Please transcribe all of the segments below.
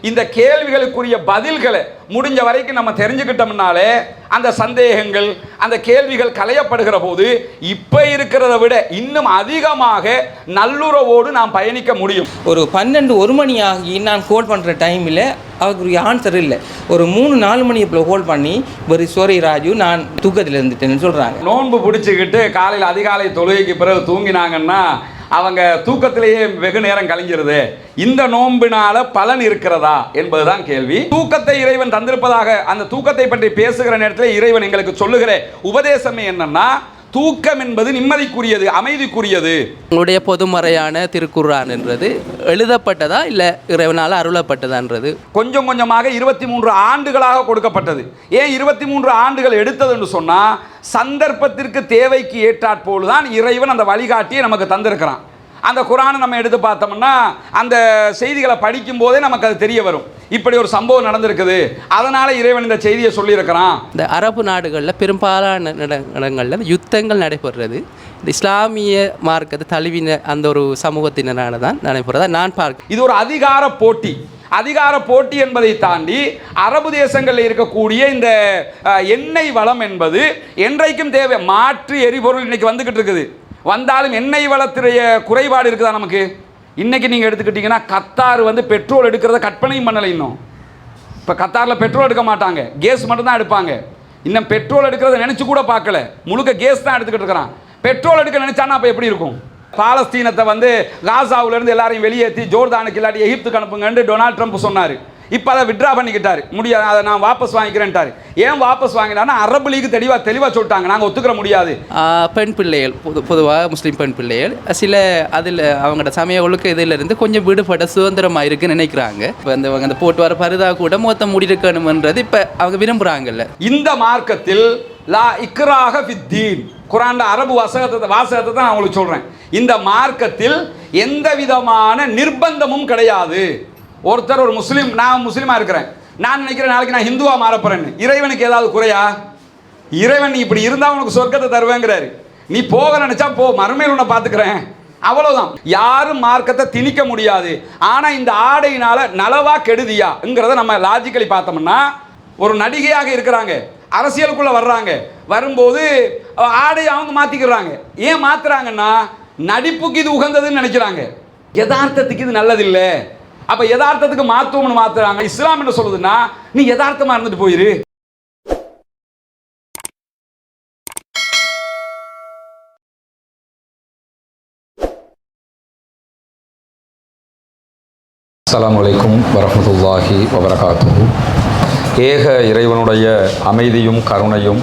இந்த கேள்விகளுக்குரிய பதில்களை முடிஞ்ச வரைக்கும் நம்ம தெரிஞ்சுக்கிட்டோம்னாலே அந்த சந்தேகங்கள் அந்த கேள்விகள் களையப்படுகிற போது இப்போ இருக்கிறத விட இன்னும் அதிகமாக நல்லுறவோடு நாம் பயணிக்க முடியும். ஒரு 12-1 மணி ஆகி நான் கோல் பண்ணுற டைமில் அவருக்கு ஆன்சர் இல்லை. ஒரு 3-4 மணி இப்போ ஹோல்ட் பண்ணி ஒரு சோரி ராஜு நான் தூக்கத்தில் இருந்துட்டேன்னு சொல்கிறாங்க. நோன்பு பிடிச்சிக்கிட்டு காலையில் அதிகாலை தொழுகைக்கு பிறகு தூங்கினாங்கன்னா அவங்க தூக்கத்திலேயே வெகு நேரம் கழிஞ்சிருது. இந்த நோம்பினால பலன் இருக்கிறதா என்பதுதான் கேள்வி. தூக்கத்தை இறைவன் தந்திருப்பதாக அந்த தூக்கத்தை பற்றி பேசுகிற நேரத்தில் இறைவன் எங்களுக்கு சொல்லுகிற உபதேசமே என்னன்னா, தூக்கம் என்பது நிம்மதிக்குரியது, அமைதிக்குரியது. உங்களுடைய பொதுமறையான திருக்குர்ஆன் என்றது எழுதப்பட்டதா இல்லை இறைவனால் அருளப்பட்டதான்றது கொஞ்சம் கொஞ்சமாக 23 ஆண்டுகளாக கொடுக்கப்பட்டது. ஏன் 23 ஆண்டுகள் எடுத்தது என்று சொன்னால், சந்தர்ப்பத்திற்கு தேவைக்கு ஏற்றாற்போல் தான் இறைவன் அந்த வழிகாட்டியை நமக்கு தந்திருக்கிறான். அந்த குர்ஆனை நம்ம எடுத்து பார்த்தோம்னா அந்த செய்திகளை படிக்கும் போதே நமக்கு அது தெரிய வரும். இப்படி ஒரு சம்பவம் நடந்திருக்குது, அதனால இறைவன் இந்த செய்தியை சொல்லியிருக்கிறான். இந்த அரபு நாடுகளில் பெரும்பாலான இடங்களில் யுத்தங்கள் நடைபெறுறது இந்த இஸ்லாமிய மார்க்கத்தை தழுவின அந்த ஒரு சமூகத்தினரால தான் நடைபெறதா நான் பார்க்கிறேன். இது ஒரு அதிகார போட்டி. அதிகார போட்டி என்பதை தாண்டி அரபு தேசங்களில் இருக்கக்கூடிய இந்த எண்ணெய் வளம் என்பது என்றைக்கும் தேவை. மாற்று எரிபொருள் இன்னைக்கு வந்துகிட்டு இருக்குது. வந்தாலும் எண்ணெய் வளத்துடைய குறைபாடு இருக்குதா நமக்கு? இன்றைக்கி நீங்கள் எடுத்துக்கிட்டிங்கன்னா கத்தார் பெட்ரோல் எடுக்கிறத கற்பனையும் பண்ணலை. இன்னும் இப்போ கத்தாரில் பெட்ரோல் எடுக்க மாட்டாங்க, கேஸ் மட்டும்தான் எடுப்பாங்க. இன்னும் பெட்ரோல் எடுக்கிறத நினச்சி கூட பார்க்கல, முழுக்க கேஸ் தான் எடுத்துக்கிட்டு இருக்கிறான். பெட்ரோல் எடுக்க நினச்சானா அப்போ எப்படி இருக்கும்? பாலஸ்தீனத்தை காசாவிலேருந்து எல்லாரையும் வெளியேற்றி ஜோர்தானுக்கு இல்லாட்டி எகிப்துக்கு அனுப்புங்கன்னு டொனால்ட் ட்ரம்ப் சொன்னார். இப்போ அதை விட்ரா பண்ணிக்கிட்டார். முடியாது, அதை நான் வாபஸ் வாங்கிக்கிறேன்ட்டார். ஏன் வாபஸ் வாங்கினார்னா அரபு லீக் தெளிவாக சொல்லிட்டாங்க, நாங்கள் ஒத்துக்கிற முடியாது. பெண் பிள்ளைகள் பொதுவாக முஸ்லீம் பெண் பிள்ளைகள் சில அதில் அவங்களோட சமய ஒழுக்க இதிலிருந்து கொஞ்சம் விடுபட்ட சுதந்திரமாக இருக்குன்னு நினைக்கிறாங்க. இப்போ அந்த போட்டு வர பருதா கூட மொத்தம் முடிக்கணும்ன்றது இப்போ அவங்க விரும்புகிறாங்கல்ல. இந்த மார்க்கத்தில் லா இக்ராஹ ஃபித்தீன், குர்ஆன்ல அரபு வாசகத்தை தான் நான் உங்களுக்கு சொல்கிறேன். இந்த மார்க்கத்தில் எந்த விதமான நிர்பந்தமும் கிடையாது. ஒருத்தர் ஒரு முஸ்லீம், நான் முஸ்லீமாக இருக்கிறேன், நான் நினைக்கிறேன் நாளைக்கு நான் ஹிந்துவாக மாறப்போறேன்னு. இறைவனுக்கு ஏதாவது குறையா? இறைவன் நீ இப்படி இருந்தால் உனக்கு சொர்க்கத்தை தருவேங்கிறாரு. நீ போக நினைச்சா போ, மறுமையில் உன்னை பார்த்துக்கிறேன், அவ்வளோதான். யாரும் மார்க்கத்தை திணிக்க முடியாது. ஆனால் இந்த ஆடையினால நலவா கெடுதியாங்கிறத நம்ம லாஜிக்கலி பார்த்தோம்னா, ஒரு நடிகையாக இருக்கிறாங்க, அரசியலுக்குள்ளே வர்றாங்க, வரும்போது ஆடையை அவங்க மாற்றிக்கிறாங்க. ஏன் மாற்றுறாங்கன்னா நடிப்புக்கு இது உகந்ததுன்னு நினைக்கிறாங்க, யதார்த்தத்துக்கு இது நல்லதில்லை. அப்போ யதார்த்தத்துக்கு மாற்றுவோம்னு மாற்றுறாங்க. இஸ்லாம் என்ன சொல்லுதுன்னா, நீ யதார்த்தமாக இருந்துட்டு போயிரு. அஸ்ஸலாமு அலைக்கும் வரஹ்மத்துல்லாஹி வபரகாத்துஹு. ஏக இறைவனுடைய அமைதியும் கருணையும்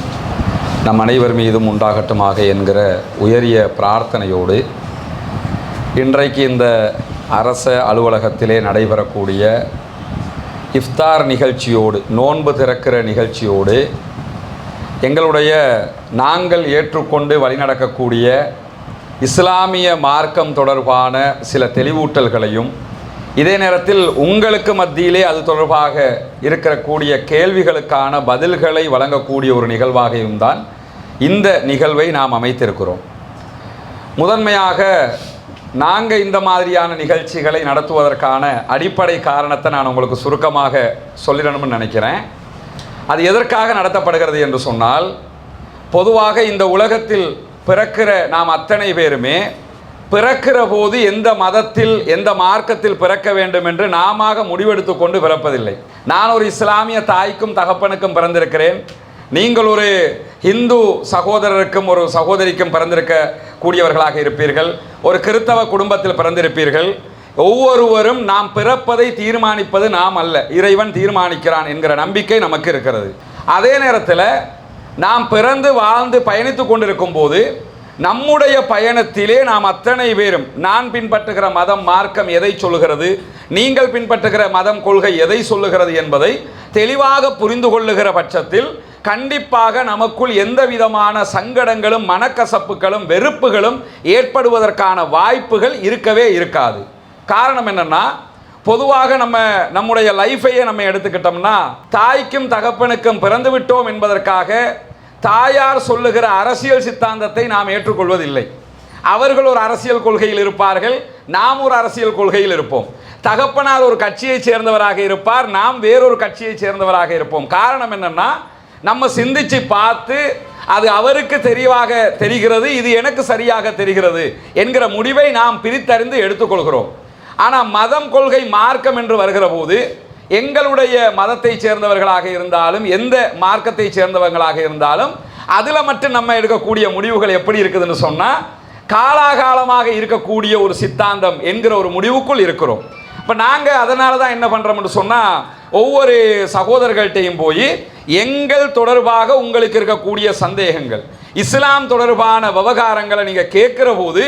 நம் அனைவர் மீதும் உண்டாகட்டுமாக என்கிற உயரிய பிரார்த்தனையோடு இன்றைக்கு இந்த அரச அலுவலகத்திலே நடைபெறக்கூடிய இஃப்தார் நிகழ்ச்சியோடு, நோன்பு திறக்கிற நிகழ்ச்சியோடு எங்களுடைய நாங்கள் ஏற்றுக்கொண்டு வழிநடக்கக்கூடிய இஸ்லாமிய மார்க்கம் தொடர்பான சில தெளிவூட்டல்களையும், இதே நேரத்தில் உங்களுக்கு மத்தியிலே அது தொடர்பாக இருக்கக்கூடிய கேள்விகளுக்கான பதில்களை வழங்கக்கூடிய ஒரு நிகழ்வாகவும் தான் இந்த நிகழ்வை நாம் அமைத்திருக்கிறோம். முதன்மையாக நாங்கள் இந்த மாதிரியான நிகழ்ச்சிகளை நடத்துவதற்கான அடிப்படை காரணத்தை நான் உங்களுக்கு சுருக்கமாக சொல்லிடணும்னு நினைக்கிறேன். அது எதற்காக நடத்தப்படுகிறது என்று சொன்னால், பொதுவாக இந்த உலகத்தில் பிறக்கிற நாம் அத்தனை பேருமே பிறக்கிற போது எந்த மதத்தில் எந்த மார்க்கத்தில் பிறக்க வேண்டும் என்று நாம முடிவெடுத்து கொண்டு பிறப்பதில்லை. நான் ஒரு இஸ்லாமிய தாய்க்கும் தகப்பனுக்கும் பிறந்திருக்கிறேன். நீங்கள் ஒரு இந்து சகோதரருக்கும் ஒரு சகோதரிக்கும் பிறந்திருக்க கூடியவர்களாக இருப்பீர்கள். ஒரு கிறித்தவ குடும்பத்தில் பிறந்திருப்பீர்கள். ஒவ்வொருவரும் நாம் பிறப்பதை தீர்மானிப்பது நாம் அல்ல, இறைவன் தீர்மானிக்கிறான் என்கிற நம்பிக்கை நமக்கு இருக்கிறது. அதே நேரத்தில் நாம் பிறந்து வாழ்ந்து பயணித்து கொண்டிருக்கும் போது நம்முடைய பயணத்திலே நாம் அத்தனை பேரும் நான் பின்பற்றுகிற மதம் மார்க்கம் எதை சொல்லுகிறது, நீங்கள் பின்பற்றுகிற மதம் கொள்கை எதை சொல்லுகிறது என்பதை தெளிவாக புரிந்து கொள்ளுகிற பட்சத்தில் கண்டிப்பாக நமக்குள் எந்த விதமான சங்கடங்களும் மனக்கசப்புகளும் வெறுப்புகளும் ஏற்படுவதற்கான வாய்ப்புகள் இருக்கவே இருக்காது. காரணம் என்னன்னா, பொதுவாக நம்முடைய லைஃபையே நம்ம எடுத்துக்கிட்டோம்னா, தாய்க்கும் தகப்பனுக்கும் பிறந்து விட்டோம் என்பதற்காக தாயார் சொல்லுகிற அரசியல் சித்தாந்தத்தை நாம் ஏற்றுக்கொள்வதில்லை. அவர்கள் ஒரு அரசியல் கொள்கையில் இருப்பார்கள், நாம் ஒரு அரசியல் கொள்கையில் இருப்போம். தகப்பனார் ஒரு கட்சியை சேர்ந்தவராக இருப்பார், நாம் வேறொரு கட்சியை சேர்ந்தவராக இருப்போம். காரணம் என்னன்னா, நம்ம சிந்திச்சு பார்த்து அது அவருக்கு தெளிவாக தெரிகிறது, இது எனக்கு சரியாக தெரிகிறது என்கிற முடிவை நாம் பிரித்தறிந்து எடுத்துக்கொள்கிறோம். ஆனால் மதம், கொள்கை, மார்க்கம் என்று வருகிற போது எங்களுடைய மதத்தை சேர்ந்தவர்களாக இருந்தாலும் எந்த மார்க்கத்தை சேர்ந்தவர்களாக இருந்தாலும் அதில் மட்டும் நம்ம எடுக்கக்கூடிய முடிவுகள் எப்படி இருக்குதுன்னு சொன்னால், காலாகாலமாக இருக்கக்கூடிய ஒரு சித்தாந்தம் என்கிற ஒரு முடிவுக்குள் இருக்கிறோம். இப்போ நாங்கள் அதனால தான் என்ன பண்ணுறோம்னு சொன்னால், ஒவ்வொரு சகோதரர்கள்ட்டையும் போய் எங்கள் தொடர்பாக உங்களுக்கு இருக்கக்கூடிய சந்தேகங்கள், இஸ்லாம் தொடர்பான விவகாரங்களை நீங்கள் கேட்குற போது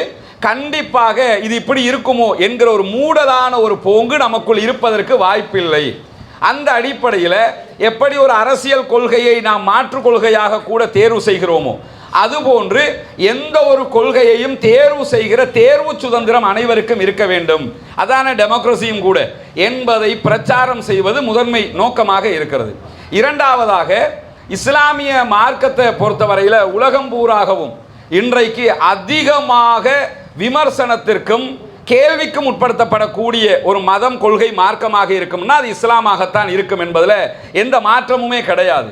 கண்டிப்பாக இது இப்படி இருக்குமோ என்கிற ஒரு மூடலான ஒரு போங்கு நமக்குள் இருப்பதற்கு வாய்ப்பில்லை. அந்த அடிப்படையில் எப்படி ஒரு அரசியல் கொள்கையை நாம் மாற்று கொள்கையாக கூட தேர்வு செய்கிறோமோ, அதுபோன்று எந்த ஒரு கொள்கையையும் தேர்வு செய்கிற தேர்வு சுதந்திரம் அனைவருக்கும் இருக்க வேண்டும், அதான டெமோக்ரஸியும் கூட என்பதை பிரச்சாரம் செய்வது முதன்மை நோக்கமாக இருக்கிறது. இரண்டாவதாக, இஸ்லாமிய மார்க்கத்தை பொறுத்தவரையில் உலகம் பூராகவும் இன்றைக்கு அதிகமாக விமர்சனத்திற்கும் கேள்விக்கும் உட்படுத்தப்படக்கூடிய ஒரு மதம், கொள்கை, மார்க்கமாக இருக்கும்னா அது இஸ்லாமாகத்தான் இருக்கும் என்பதில் எந்த மாற்றமுமே கிடையாது.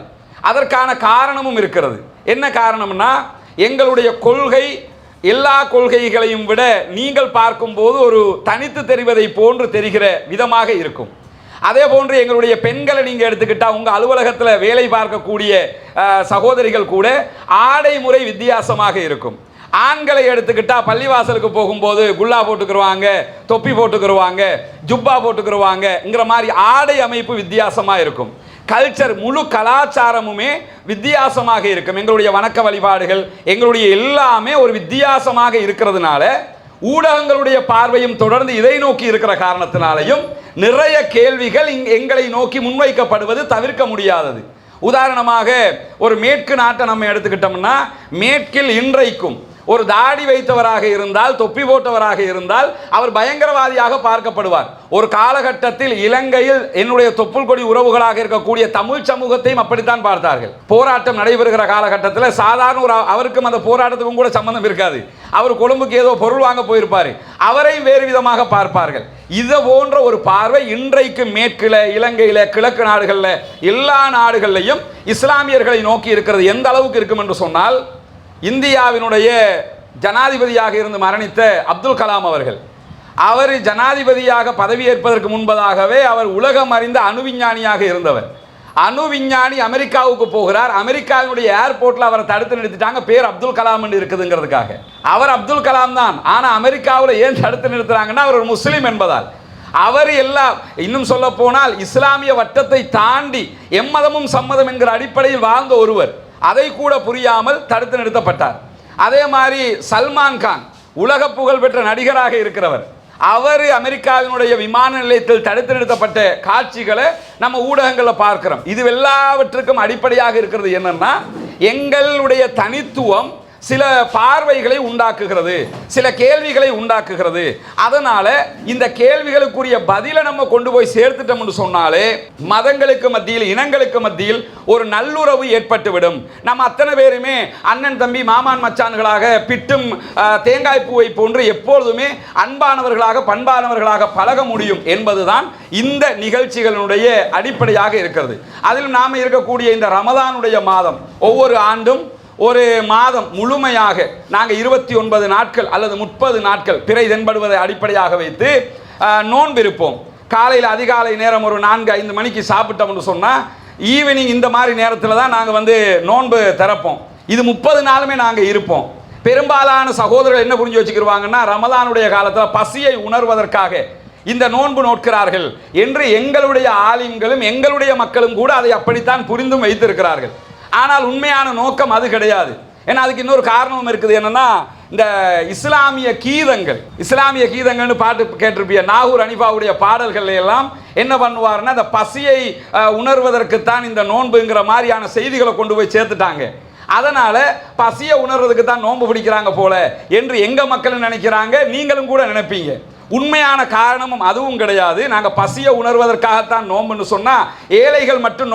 அதற்கான காரணமும் இருக்கிறது. என்ன காரணம்னா, எங்களுடைய கொள்கை எல்லா கொள்கைகளையும் விட நீங்கள் பார்க்கும்போது ஒரு தனித்து தெரிவதை போன்று தெரிகிற விதமாக இருக்கும். அதே போன்று எங்களுடைய பெண்களை நீங்கள் எடுத்துக்கிட்டால், உங்கள் அலுவலகத்தில் வேலை பார்க்கக்கூடிய சகோதரிகள் கூட ஆடை முறை வித்தியாசமாக இருக்கும். ஆண்களை எடுத்துக்கிட்டால் பள்ளிவாசலுக்கு போகும்போது குல்லா போட்டுக்கிடுவாங்க, தொப்பி போட்டுக்கிடுவாங்க, ஜுப்பா போட்டுக்கிடுவாங்கங்கிற மாதிரி ஆடை அமைப்பு வித்தியாசமாக இருக்கும். கல்ச்சர், முழு கலாச்சாரமுமே வித்தியாசமாக இருக்கும். எங்களுடைய வணக்க வழிபாடுகள், எங்களுடைய எல்லாமே ஒரு வித்தியாசமாக இருக்கிறதுனால ஊடகங்களுடைய பார்வையும் தொடர்ந்து இதை நோக்கி இருக்கிற காரணத்தினாலையும் நிறைய கேள்விகள் எங்களை நோக்கி முன்வைக்கப்படுவது தவிர்க்க முடியாதது. உதாரணமாக, ஒரு மேற்கு நாட்டை நம்ம எடுத்துக்கிட்டோம்னா, மேற்கில் இன்றைக்கும் ஒரு தாடி வைத்தவராக இருந்தால், தொப்பி போட்டவராக இருந்தால் அவர் பயங்கரவாதியாக பார்க்கப்படுவார். ஒரு காலகட்டத்தில் இலங்கையில் என்னுடைய தொப்புள் கொடி உறவுகளாக இருக்கக்கூடிய தமிழ் சமூகத்தையும் அப்படித்தான் பார்த்தார்கள். போராட்டம் நடைபெறுகிற காலகட்டத்தில் சாதாரண ஒரு அவருக்கும் அந்த போராட்டத்துக்கும் கூட சம்பந்தம் இருக்காது. அவர் கொழும்புக்கு ஏதோ பொருள் வாங்க போயிருப்பார், அவரை வேறு விதமாக பார்ப்பார்கள். இது போன்ற ஒரு பார்வை இன்றைக்கு மேற்கில், இலங்கையில், கிழக்கு நாடுகளில், எல்லா நாடுகளிலையும் இஸ்லாமியர்களை நோக்கி இருக்கிறது. எந்த அளவுக்கு இருக்கும் என்று சொன்னால், இந்தியாவினுடைய ஜனாதிபதியாக இருந்து மரணித்த அப்துல் கலாம் அவர்கள், அவர் ஜனாதிபதியாக பதவியேற்பதற்கு முன்பதாகவே அவர் உலகம் அறிந்த அணுவிஞ்ஞானியாக இருந்தவர். அணுவிஞ்ஞானி அமெரிக்காவுக்கு போகிறார். அமெரிக்காவினுடைய ஏர்போர்ட்டில் அவரை தடுத்து நிறுத்திட்டாங்க, பேர் அப்துல் கலாம் இருக்குதுங்கிறதுக்காக. அவர் அப்துல் கலாம் தான், ஆனால் அமெரிக்காவில் ஏன் தடுத்து நிறுத்துறாங்கன்னா அவர் ஒரு முஸ்லீம் என்பதால். அவர் எல்லாம், இன்னும் சொல்ல போனால் இஸ்லாமிய வட்டத்தை தாண்டி எம்மதமும் சம்மதம் என்கிற அடிப்படையில் வாழ்ந்த ஒருவர், அதை கூட புரியாமல் தடுத்து நிறுத்தப்பட்டார். அதே மாதிரி சல்மான் கான், உலக புகழ் பெற்ற நடிகராக இருக்கிறவர், அவர் அமெரிக்காவினுடைய விமான நிலையத்தில் தடுத்து நிறுத்தப்பட்ட காட்சிகளை நம்ம ஊடகங்களில் பார்க்கிறோம். இது எல்லாவற்றுக்கும் அடிப்படையாக இருக்கிறது என்னன்னா, எங்களுடைய தனித்துவம் சில பார்வைகளை உண்டாக்குகிறது, சில கேள்விகளை உண்டாக்குகிறது. அதனால இந்த கேள்விகளுக்குரிய பதிலை நம்ம கொண்டு போய் சேர்த்துட்டோம்னு சொன்னாலே மதங்களுக்கு மத்தியில், இனங்களுக்கு மத்தியில் ஒரு நல்லுறவு ஏற்பட்டுவிடும். நம்ம அத்தனை பேருமே அண்ணன் தம்பி, மாமான் மச்சான்களாக, பிட்டும் தேங்காய் பூவை போன்று எப்பொழுதுமே அன்பானவர்களாக, பண்பானவர்களாக பழக முடியும் என்பதுதான் இந்த நிகழ்ச்சிகளுடைய அடிப்படையாக இருக்கிறது. அதில் நாம் இருக்கக்கூடிய இந்த ரமதானுடைய மாதம், ஒவ்வொரு ஆண்டும் ஒரு மாதம் முழுமையாக நாங்கள் 29 நாட்கள் அல்லது 30 நாட்கள் பிறை தென்படுவதை அடிப்படையாக வைத்து நோன்பு இருப்போம். காலையில் அதிகாலை நேரம் ஒரு 4-5 மணிக்கு சாப்பிட்டோம்னு சொன்னால் ஈவினிங் இந்த மாதிரி நேரத்தில் தான் நாங்கள் நோன்பு திறப்போம். இது 30 நாளுமே நாங்கள் இருப்போம். பெரும்பாலான சகோதரர்கள் என்ன புரிஞ்சு வச்சுக்கிடுவாங்கன்னா, ரமதானுடைய காலத்தில் பசியை உணர்வதற்காக இந்த நோன்பு நோட்கிறார்கள் என்று எங்களுடைய ஆலிம்களும் எங்களுடைய மக்களும் கூட அதை அப்படித்தான் புரிந்தும் வைத்திருக்கிறார்கள். ஆனால் உண்மையான நோக்கம் அது கிடையாது. ஏன்னா அதுக்கு இன்னொரு காரணமும் இருக்குது. என்னன்னா, இந்த இஸ்லாமிய கீதங்கள்னு பாட்டு கேட்டிருப்பிய, நாகூர் அனிஃபாவுடைய பாடல்கள் எல்லாம் என்ன பண்ணுவாருன்னா, இந்த பசியை உணர்வதற்குத்தான் இந்த நோன்புங்கிற மாதிரியான செய்திகளை கொண்டு போய் சேர்த்துட்டாங்க. அதனால பசியை உணர்வதற்கு தான் நோன்பு பிடிக்கிறாங்க போல என்று எங்க மக்கள் நினைக்கிறாங்க, நீங்களும் கூட நினைப்பீங்க. உண்மையான காரணமும் அதுவும் கிடையாது. நாங்கள் பசியை உணர்வதற்காகத்தான் நோம்புன்னு சொன்னால் ஏழைகள் மட்டும்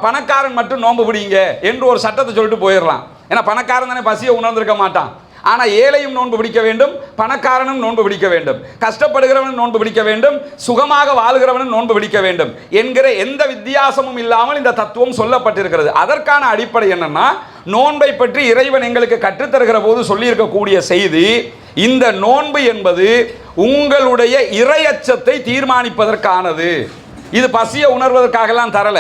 பணக்காரன் மட்டும் நோம்பு பிடிங்க என்று ஒரு சட்டத்தை சொல்லிட்டு போயிடலாம். ஏன்னா பணக்காரன் தானே பசியை உணர்ந்திருக்க மாட்டான். ஆனால் ஏழையும் நோன்பு பிடிக்க வேண்டும், பணக்காரனும் நோன்பு பிடிக்க வேண்டும், கஷ்டப்படுகிறவனும் நோன்பு பிடிக்க வேண்டும், சுகமாக வாழ்கிறவனும் நோன்பு பிடிக்க வேண்டும் என்கிற எந்த வித்தியாசமும் இல்லாமல் இந்த தத்துவம் சொல்லப்பட்டிருக்கிறது. அதற்கான அடிப்படை என்னன்னா, நோன்பை பற்றி இறைவன் எங்களுக்கு கற்றுத்தருகிற போது சொல்லியிருக்கக்கூடிய செய்தி, இந்த நோன்பு என்பது உங்களுடைய இறையச்சத்தை தீர்மானிப்பதற்கானது. இது பசியை உணர்வதற்காகலாம் தரல.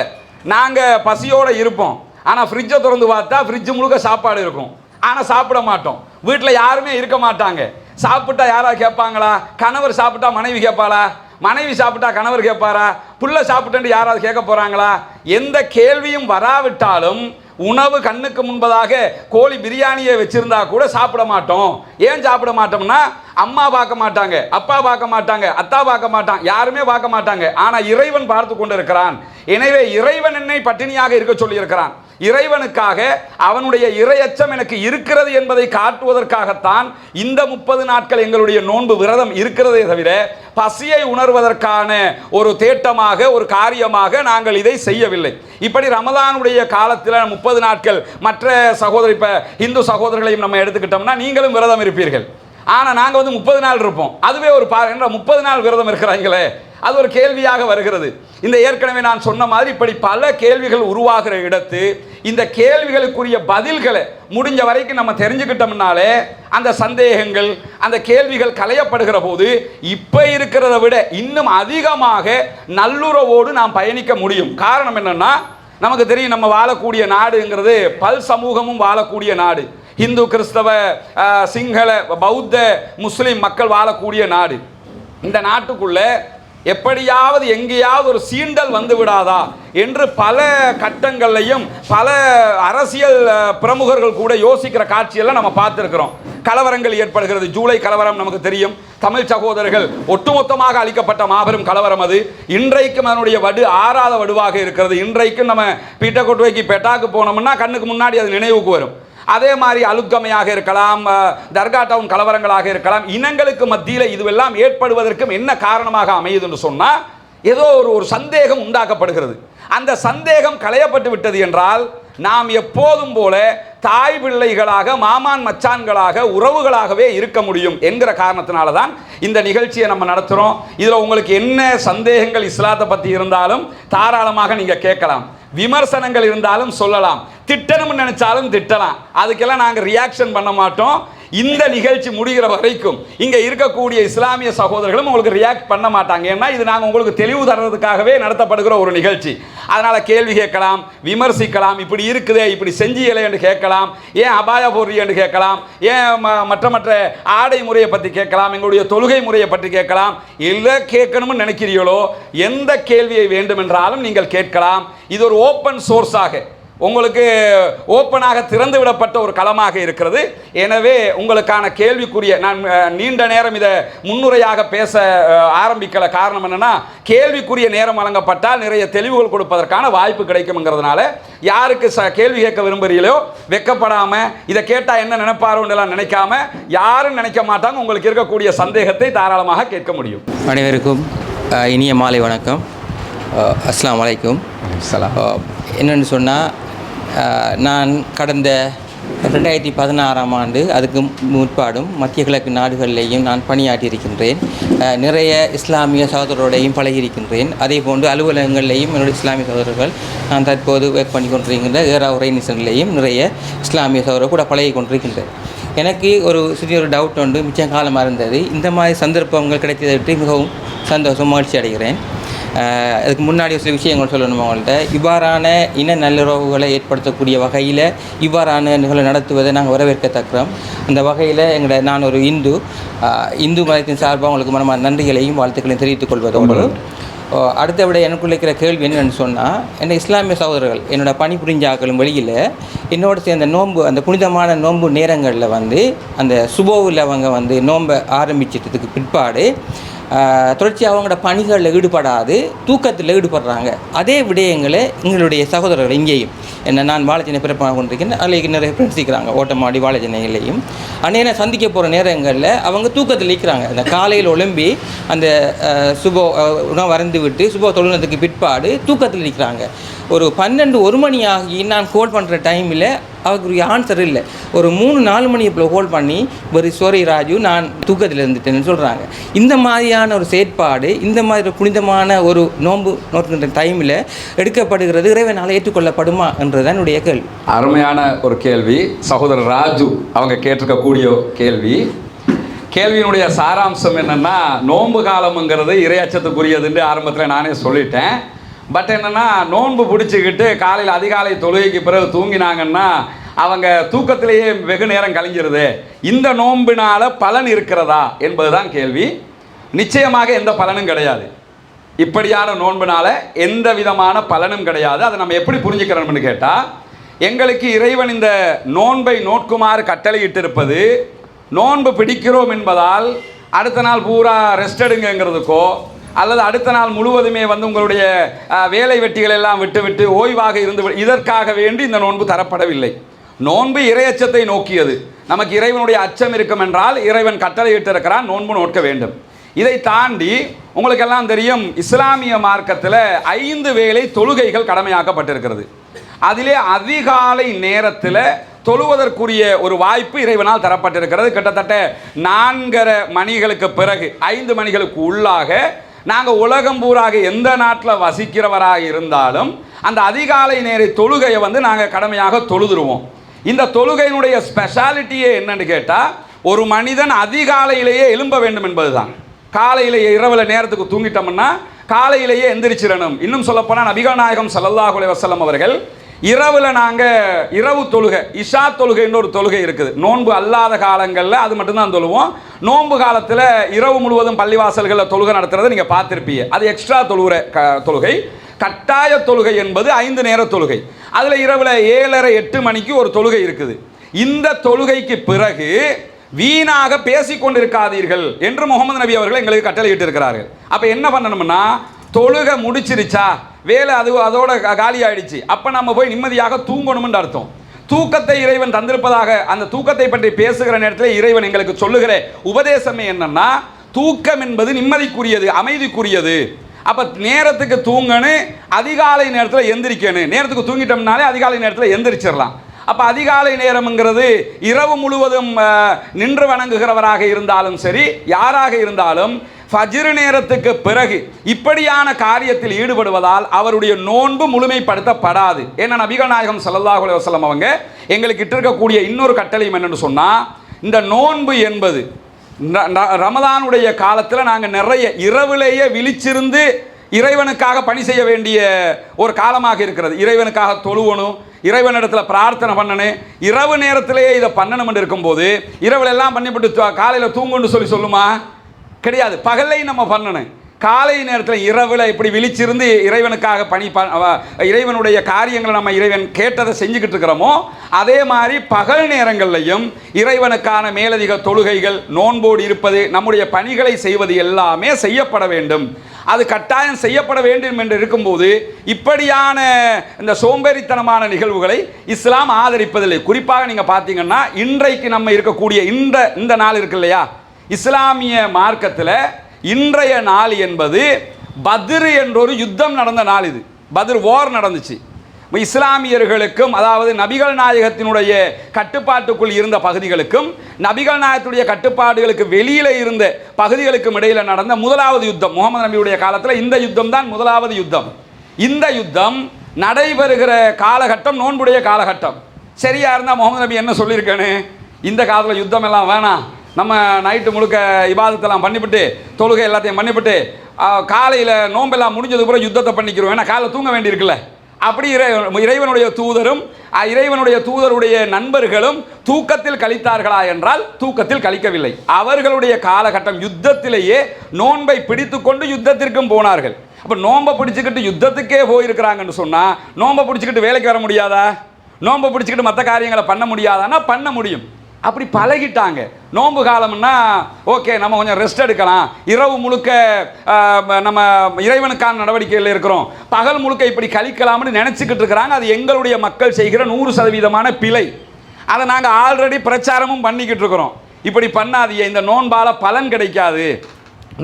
நாங்கள் பசியோடு இருப்போம், ஆனால் ஃப்ரிட்ஜை திறந்து பார்த்தா ஃப்ரிட்ஜ் முழுக்க சாப்பாடு இருக்கும், ஆனால் சாப்பிட மாட்டோம். வீட்டில் யாருமே இருக்க மாட்டாங்க. சாப்பிட்டா யாராவது கேட்பாங்களா? கணவர் சாப்பிட்டா மனைவி கேட்பாளா? மனைவி சாப்பிட்டா கணவர் கேட்பாரா? புள்ள சாப்பிட்டு யாராவது கேட்க போகிறாங்களா? எந்த கேள்வியும் வராவிட்டாலும் உணவு கண்ணுக்கு முன்பதாக கோழி பிரியாணியை வச்சிருந்தா கூட சாப்பிட மாட்டோம். ஏன் சாப்பிட மாட்டோம்னா, அம்மா பார்க்க மாட்டாங்க, அப்பா பார்க்க மாட்டாங்க, அத்தா பார்க்க மாட்டாங்க, யாருமே பார்க்க மாட்டாங்க. ஆனால் இறைவன் பார்த்து கொண்டு இருக்கிறான். எனவே இறைவன் என்னை பட்டினியாக இருக்க சொல்லியிருக்கிறான். இறைவனுக்காக அவனுடைய இறையச்சம் எனக்கு இருக்கிறது என்பதை காட்டுவதற்காகத்தான் இந்த 30 நாட்கள் எங்களுடைய நோன்பு விரதம் இருக்கிறதே தவிர பசியை உணர்வதற்கான ஒரு தேட்டமாக, ஒரு காரியமாக நாங்கள் இதை செய்யவில்லை. இப்படி ரமதானுடைய காலத்தில் 30 நாட்கள் மற்ற சகோதரி, இப்போ இந்து சகோதரர்களையும் நம்ம எடுத்துக்கிட்டோம்னா நீங்களும் விரதம் இருப்பீர்கள். ஆனால் நாங்கள் வந்து 30 நாள் இருப்போம். அதுவே ஒரு 30 நாள் விரதம் இருக்கிறாங்களே, அது ஒரு கேள்வியாக வருகிறது. இந்த ஏற்கனவே நான் சொன்ன மாதிரி இப்படி பல கேள்விகள் உருவாகிற இடத்து இந்த கேள்விகளுக்குரிய பதில்களை முடிஞ்ச வரைக்கும் நம்ம தெரிஞ்சுக்கிட்டோம்னாலே அந்த சந்தேகங்கள், அந்த கேள்விகள் களையப்படுகிற போது இப்போ இருக்கிறத விட இன்னும் அதிகமாக நல்லுறவோடு நாம் பயணிக்க முடியும். காரணம் என்னன்னா, நமக்கு தெரியும் நம்ம வாழக்கூடிய நாடுங்கிறது பல் சமூகமும் வாழக்கூடிய நாடு. இந்து, கிறிஸ்தவ, சிங்கள, பௌத்த, முஸ்லிம் மக்கள் வாழக்கூடிய நாடு. இந்த நாட்டுக்குள்ள எப்படியாவது எங்கேயாவது ஒரு சீண்டல் வந்து விடாதா என்று பல கட்டங்கள்லையும் பல அரசியல் பிரமுகர்கள் கூட யோசிக்கிற காட்சியெல்லாம் நம்ம பார்த்துருக்கிறோம். கலவரங்கள் ஏற்படுகிறது. ஜூலை கலவரம் நமக்கு தெரியும். தமிழ் சகோதரர்கள் ஒட்டுமொத்தமாக அளிக்கப்பட்ட மாபெரும் கலவரம் அது. இன்றைக்கும் அதனுடைய வடு ஆறாத வடுவாக இருக்கிறது. இன்றைக்கும் நம்ம பீட்டக்கோட்டுவைக்கு பெட்டாக்கு போனோம்னா கண்ணுக்கு முன்னாடி அது நினைவுக்கு வரும். அதே மாதிரி அலுத்கமையாக இருக்கலாம், தர்கா டவுன் கலவரங்களாக இருக்கலாம். இனங்களுக்கு மத்தியில் இதுவெல்லாம் ஏற்படுவதற்கும் என்ன காரணமாக அமையுதுன்னு சொன்னால், ஏதோ ஒரு சந்தேகம் உண்டாக்கப்படுகிறது. அந்த சந்தேகம் களையப்பட்டு விட்டது என்றால் நாம் எப்போதும் போல தாய் பிள்ளைகளாக, மாமான் மச்சான்களாக, உறவுகளாகவே இருக்க முடியும் என்கிற காரணத்தினால தான் இந்த நிகழ்ச்சியை நம்ம நடத்துகிறோம். இதில் உங்களுக்கு என்ன சந்தேகங்கள் இஸ்லாத்தை பற்றி இருந்தாலும் தாராளமாக நீங்கள் கேட்கலாம். விமர்சனங்கள் இருந்தாலும் சொல்லலாம். திட்டணும்னு நினைச்சாலும் திட்டலாம். அதுக்கெல்லாம் நாங்கள் ரியாக்ஷன் பண்ண மாட்டோம். இந்த நிகழ்ச்சி முடிகிற வரைக்கும் இங்கே இருக்கக்கூடிய இஸ்லாமிய சகோதரர்களும் உங்களுக்கு ரியாக்ட் பண்ண மாட்டாங்க. ஏன்னா இது நாங்கள் உங்களுக்கு தெளிவு தர்றதுக்காகவே நடத்தப்படுகிற ஒரு நிகழ்ச்சி. அதனால் கேள்வி கேட்கலாம், விமர்சிக்கலாம். இப்படி இருக்குதே, இப்படி செஞ்சியலை என்று கேட்கலாம், ஏன் அபாய போடுறீ என்று கேட்கலாம், ஏன் மற்ற ஆடை முறையை பற்றி கேட்கலாம், எங்களுடைய தொழுகை முறையை பற்றி கேட்கலாம். எதை கேட்கணும்னு நினைக்கிறீங்களோ எந்த கேள்வியை வேண்டுமென்றாலும் நீங்கள் கேட்கலாம். இது ஒரு ஓப்பன் சோர்ஸாக உங்களுக்கு ஓப்பனாக திறந்து விடப்பட்ட ஒரு களமாக இருக்கிறது. எனவே உங்களுக்கான கேள்விக்குரிய நான் நீண்ட நேரம் இதை முன்னுரையாக பேச ஆரம்பிக்கல. காரணம் என்னன்னா, கேள்விக்குரிய நேரம் வழங்கப்பட்டால் நிறைய தெளிவுகள் கொடுப்பதற்கான வாய்ப்பு கிடைக்கும்ங்கிறதுனால யாருக்கு கேள்வி கேட்க விரும்புகிறீங்களோ வெக்கப்படாமல் இதை கேட்டால் என்ன நினைப்பாரோன்னெல்லாம் நினைக்காம, யாரும் நினைக்க மாட்டாங்க. உங்களுக்கு இருக்கக்கூடிய சந்தேகத்தை தாராளமாக கேட்க முடியும். அனைவருக்கும் இனிய மாலை வணக்கம். அஸ்ஸலாமு அலைக்கும். என்னென்னு சொன்னால், நான் கடந்த 2016ஆம் ஆண்டு அதுக்கு முற்பாடும் மத்திய கிழக்கு நாடுகளிலேயும் நான் பணியாற்றியிருக்கின்றேன். நிறைய இஸ்லாமிய சகோதரரோடையும் பழகியிருக்கின்றேன். அதே போன்று அலுவலகங்களிலேயும் என்னுடைய இஸ்லாமிய சகோதரர்கள், நான் தற்போது ஒர்க் பண்ணி கொண்டிருக்கின்ற ஏரா உரைநீசன்லேயும் நிறைய இஸ்லாமிய சகோதரர்கள் கூட பழகி கொண்டிருக்கின்றேன். எனக்கு ஒரு சிறிய டவுட் உண்டு, மிச்சம் காலமாக இருந்தது. இந்த மாதிரி சந்தர்ப்பங்கள் கிடைத்ததை விட்டு மிகவும் சந்தோஷம், மகிழ்ச்சி அடைகிறேன். அதுக்கு முன்னாடி சில விஷயங்கள் சொல்லணும் அவங்கள்ட்ட. இவ்வாறான இன நல்லுறவுகளை ஏற்படுத்தக்கூடிய வகையில் இவ்வாறான நிகழ்வு நடத்துவதை நாங்கள் வரவேற்கத்தக்கிறோம். அந்த வகையில் நான் ஒரு இந்து மதத்தின் சார்பாக உங்களுக்கு மனமான நன்றிகளையும் வாழ்த்துக்களையும் தெரிவித்துக் கொள்வதோடு, அடுத்த விட எனக்குள்ள இருக்கிற கேள்வி என்னென்னு சொன்னால், என்னை இஸ்லாமிய சகோதரர்கள் என்னோடய பணி புரிஞ்சாக்களும் வெளியில் என்னோட சேர்ந்த நோன்பு, அந்த புனிதமான நோன்பு நேரங்களில் அந்த சுபோவில் அவங்க நோன்பை ஆரம்பிச்சிட்டதுக்கு பிற்பாடு தொடர்ச்சியாக அவங்களோட பணிகளில் ஈடுபடாது தூக்கத்தில் ஈடுபடுறாங்க. அதே விடயங்களை எங்களுடைய சகோதரர்கள் இங்கேயும் நான் வாழைச்சனை பிறப்பாக கொண்டிருக்கேன், அதில் நிறைய ஃப்ரெண்ட்ஸ் இருக்கிறாங்க ஓட்டமாடி வாழைச்சனைகளையும். அன்னையை சந்திக்க போகிற நேரங்களில் அவங்க தூக்கத்தில் இருக்கிறாங்க. அந்த காலையில் ஒழும்பி அந்த சுபோ உணவு வறந்து விட்டு சுபோ தொழுனத்துக்கு பிற்பாடு தூக்கத்தில் இருக்கிறாங்க. ஒரு 12-1 மணி ஆகி நான் கால் பண்ணுற டைமில் அவருக்கு ஆன்சர் இல்லை. ஒரு 3-4 மணி இப்போ கால் பண்ணி ஒரு சாரி ராஜு நான் தூக்கத்தில் இருந்துட்டேன்னு சொல்கிறாங்க. இந்த மாதிரியான ஒரு செயற்பாடு, இந்த மாதிரி ஒரு புனிதமான ஒரு நோன்பு நோக்கின்ற டைமில் எடுக்கப்படுகிறது இறைவனால் ஏற்றுக்கொள்ளப்படுமா என்றுதான் என்னுடைய கேள்வி. அருமையான ஒரு கேள்வி. சகோதரர் ராஜு அவங்க கேட்டிருக்கக்கூடிய கேள்வி. கேள்வியினுடைய சாராம்சம் என்னென்னா, நோன்பு காலம்ங்கிறது இறையச்சத்துக்குரியதுன்னு ஆரம்பத்தில் நானே சொல்லிட்டேன். பட் என்னென்னா, நோன்பு பிடிச்சிக்கிட்டு காலையில் அதிகாலை தொழுகைக்கு பிறகு தூங்கினாங்கன்னா அவங்க தூக்கத்திலேயே வெகு நேரம் கழிஞ்சிருது. இந்த நோன்பினால் பலன் இருக்கிறதா என்பதுதான் கேள்வி. நிச்சயமாக எந்த பலனும் கிடையாது. இப்படியான நோன்பினால் எந்த விதமான பலனும் கிடையாது. அதை நம்ம எப்படி புரிஞ்சுக்கிறோம்னு கேட்டால், எங்களுக்கு இறைவன் இந்த நோன்பை நோட்குமாறு கட்டளையிட்டிருப்பது, நோன்பு பிடிக்கிறோம் என்பதால் அடுத்த நாள் பூரா ரெஸ்ட் எடுங்கிறதுக்கோ அல்லது அடுத்த நாள் முழுவதுமே உங்களுடைய வேலை வெட்டிகள் எல்லாம் விட்டு ஓய்வாக இருந்து இதற்காக வேண்டி இந்த நோன்பு தரப்படவில்லை. நோன்பு இறையச்சத்தை நோக்கியது. நமக்கு இறைவனுடைய அச்சம் இருக்கும் என்றால் இறைவன் கட்டளையிட்டிருக்கிறான், நோன்பு நோக்க வேண்டும். இதை தாண்டி உங்களுக்கெல்லாம் தெரியும், இஸ்லாமிய மார்க்கத்தில் 5 வேளை தொழுகைகள் கடமையாக்கப்பட்டிருக்கிறது. அதிலே அதிகாலை நேரத்தில் தொழுவதற்குரிய ஒரு வாய்ப்பு இறைவனால் தரப்பட்டிருக்கிறது. கிட்டத்தட்ட 4:30 மணிகளுக்கு பிறகு 5 மணிகளுக்கு உள்ளாக நாங்கள் உலகம் பூராக எந்த நாட்டில் வசிக்கிறவராக இருந்தாலும் அந்த அதிகாலை நேர தொழுகையை நாங்கள் கடமையாக தொழுதுருவோம். இந்த தொழுகையினுடைய ஸ்பெஷாலிட்டியே என்னன்னு கேட்டால், ஒரு மனிதன் அதிகாலையிலேயே எழும்ப வேண்டும் என்பதுதான். காலையிலேயே இரவில் நேரத்துக்கு தூங்கிட்டோம்னா காலையிலேயே எந்திரிச்சிடணும். இன்னும் சொல்லப்போனால் நபிகள் நாயகம் ஸல்லல்லாஹு அலைஹி வஸல்லம் அவர்கள் இரவில் நாங்கள் இரவு தொழுகை, இஷா தொழுகைன்னு ஒரு தொழுகை இருக்குது. நோன்பு அல்லாத காலங்களில் அது மட்டும்தான் தொழுவோம். நோன்பு காலத்தில் இரவு முழுவதும் பள்ளிவாசல்களில் தொழுகை நடத்துறதை நீங்கள் பார்த்துருப்பீங்க. அது எக்ஸ்ட்ரா தொழுகை. கட்டாய தொழுகை என்பது 5 நேர தொழுகை. அதில் இரவில் 7:30-8 மணிக்கு ஒரு தொழுகை இருக்குது. இந்த தொழுகைக்கு பிறகு வீணாக பேசிக்கொண்டிருக்காதீர்கள் என்று முகமது நபி அவர்கள் எங்களுக்கு கட்டளையிட்டு இருக்கிறார்கள். அப்போ என்ன பண்ணணும்னா, தொழுகை முடிச்சிருச்சா, வேலை அதோட காலி ஆயிடுச்சு, அப்போ நம்ம போய் நிம்மதியாக தூங்கணும்னு அர்த்தம். தூக்கத்தை இறைவன் தந்திருப்பதாக அந்த தூக்கத்தை பற்றி பேசுகிற நேரத்தில் இறைவன் எங்களுக்கு சொல்லுகிற உபதேசமே என்னன்னா, தூக்கம் என்பது நிம்மதிக்குரியது, அமைதிக்குரியது. அப்போ நேரத்துக்கு தூங்கணும், அதிகாலை நேரத்தில் எந்திரிக்கணும். நேரத்துக்கு தூங்கிட்டோம்னாலே அதிகாலை நேரத்தில் எந்திரிச்சிடலாம். அப்போ அதிகாலை நேரம்ங்கிறது இரவு முழுவதும் நின்று வணங்குகிறவராக இருந்தாலும் சரி, யாராக இருந்தாலும் ஃபஜ்ர் நேரத்துக்கு பிறகு இப்படியான காரியத்தில் ஈடுபடுவதால் அவருடைய நோன்பு முழுமைப்படுத்தப்படாது. ஏன்னா நபிகள் நாயகம் ஸல்லல்லாஹு அலைஹி வஸல்லம் அவங்க எங்களுக்கு இருக்கக்கூடிய இன்னொரு கட்டளையும் என்னன்னு சொன்னால், இந்த நோன்பு என்பது ரமதானுடைய காலத்தில் நாங்கள் நிறைய இரவிலேயே விழிச்சிருந்து இறைவனுக்காக பணி செய்ய வேண்டிய ஒரு காலமாக இருக்கிறது. இறைவனுக்காக தொழுவணும், இறைவனிடத்தில் பிரார்த்தனை பண்ணணும். இரவு நேரத்திலேயே இதை பண்ணணும் இருக்கும்போது இரவுல எல்லாம் பண்ணிவிட்டு காலையில் தூங்குன்னு சொல்லுமா? கிடையாது. பகல்லையும் நம்ம பண்ணணும். காலை நேரத்தில் இரவில் இப்படி விழிச்சிருந்து இறைவனுக்காக இறைவனுடைய காரியங்களை நம்ம இறைவன் கேட்டதை செஞ்சுக்கிட்டு இருக்கிறோமோ, அதே மாதிரி பகல் நேரங்கள்லையும் இறைவனுக்கான மேலதிக தொழுகைகள், நோன்போடு இருப்பது, நம்முடைய பணிகளை செய்வது எல்லாமே செய்யப்பட வேண்டும். அது கட்டாயம் செய்யப்பட வேண்டும் என்று இருக்கும்போது இப்படியான இந்த சோம்பேறித்தனமான நிகழ்வுகளை இஸ்லாம் ஆதரிப்பதில்லை. குறிப்பாக நீங்கள் பார்த்தீங்கன்னா, இன்றைக்கு நம்ம இருக்கக்கூடிய இந்த நாள் இருக்கு இல்லையா, இஸ்லாமிய மார்க்கத்தில் இன்றைய நாள் என்பது பத்ர் என்றொரு யுத்தம் நடந்த நாள். இது பத்ர் வார் நடந்துச்சு. இஸ்லாமியர்களுக்கும், அதாவது நபிகள் நாயகத்தினுடைய கட்டுப்பாட்டுக்குள் இருந்த பகுதிகளுக்கும் நபிகள் நாயகத்துடைய கட்டுப்பாடுகளுக்கு வெளியில் இருந்த பகுதிகளுக்கும் இடையில் நடந்த முதலாவது யுத்தம். முகமது நபியுடைய காலத்தில் இந்த யுத்தம் தான் முதலாவது யுத்தம். இந்த யுத்தம் நடைபெறுகிற காலகட்டம் நோன்புடைய காலகட்டம். சரியா இருந்தால் முகமது நபி என்ன சொல்லியிருக்கேன்னு, இந்த காலத்தில் யுத்தம் எல்லாம் வேணாம், நம்ம நைட்டு முழுக்க இபாதத்தெல்லாம் பண்ணிவிட்டு தொழுகை எல்லாத்தையும் பண்ணிவிட்டு காலையில் நோம்பெல்லாம் முடிஞ்சது பிறகு யுத்தத்தை பண்ணிக்கிறோம், ஏன்னா காலையில் தூங்க வேண்டியிருக்குல்ல. அப்படி இறைவனுடைய தூதரும் இறைவனுடைய தூதருடைய நண்பர்களும் தூக்கத்தில் கழித்தார்களா என்றால் தூக்கத்தில் கழிக்கவில்லை. அவர்களுடைய காலகட்டம் யுத்தத்திலேயே நோன்பை பிடித்து கொண்டு யுத்தத்திற்கும் போனார்கள். அப்போ நோன்பை பிடிச்சிக்கிட்டு யுத்தத்துக்கே போயிருக்கிறாங்கன்னு சொன்னால் நோன்பை பிடிச்சிக்கிட்டு வேலைக்கு வர முடியாதா? நோன்பை பிடிச்சிக்கிட்டு மற்ற காரியங்களை பண்ண முடியாதான்னா பண்ண முடியும். அப்படி பழகிட்டாங்க. நோன்பு காலம்னா ஓகே, நம்ம கொஞ்சம் ரெஸ்ட் எடுக்கலாம், இரவு முழுக்க நம்ம இறைவனுக்கான நடவடிக்கையில் இருக்கிறோம், பகல் முழுக்க இப்படி கழிக்கலாம்னு நினச்சிக்கிட்டு இருக்கிறாங்க. அது எங்களுடைய மக்கள் செய்கிற 100% பிழை. அதை நாங்கள் ஆல்ரெடி பிரச்சாரமும் பண்ணிக்கிட்டு இருக்கிறோம். இப்படி பண்ணாதீங்க, இந்த நோன்பால் பலன் கிடைக்காது.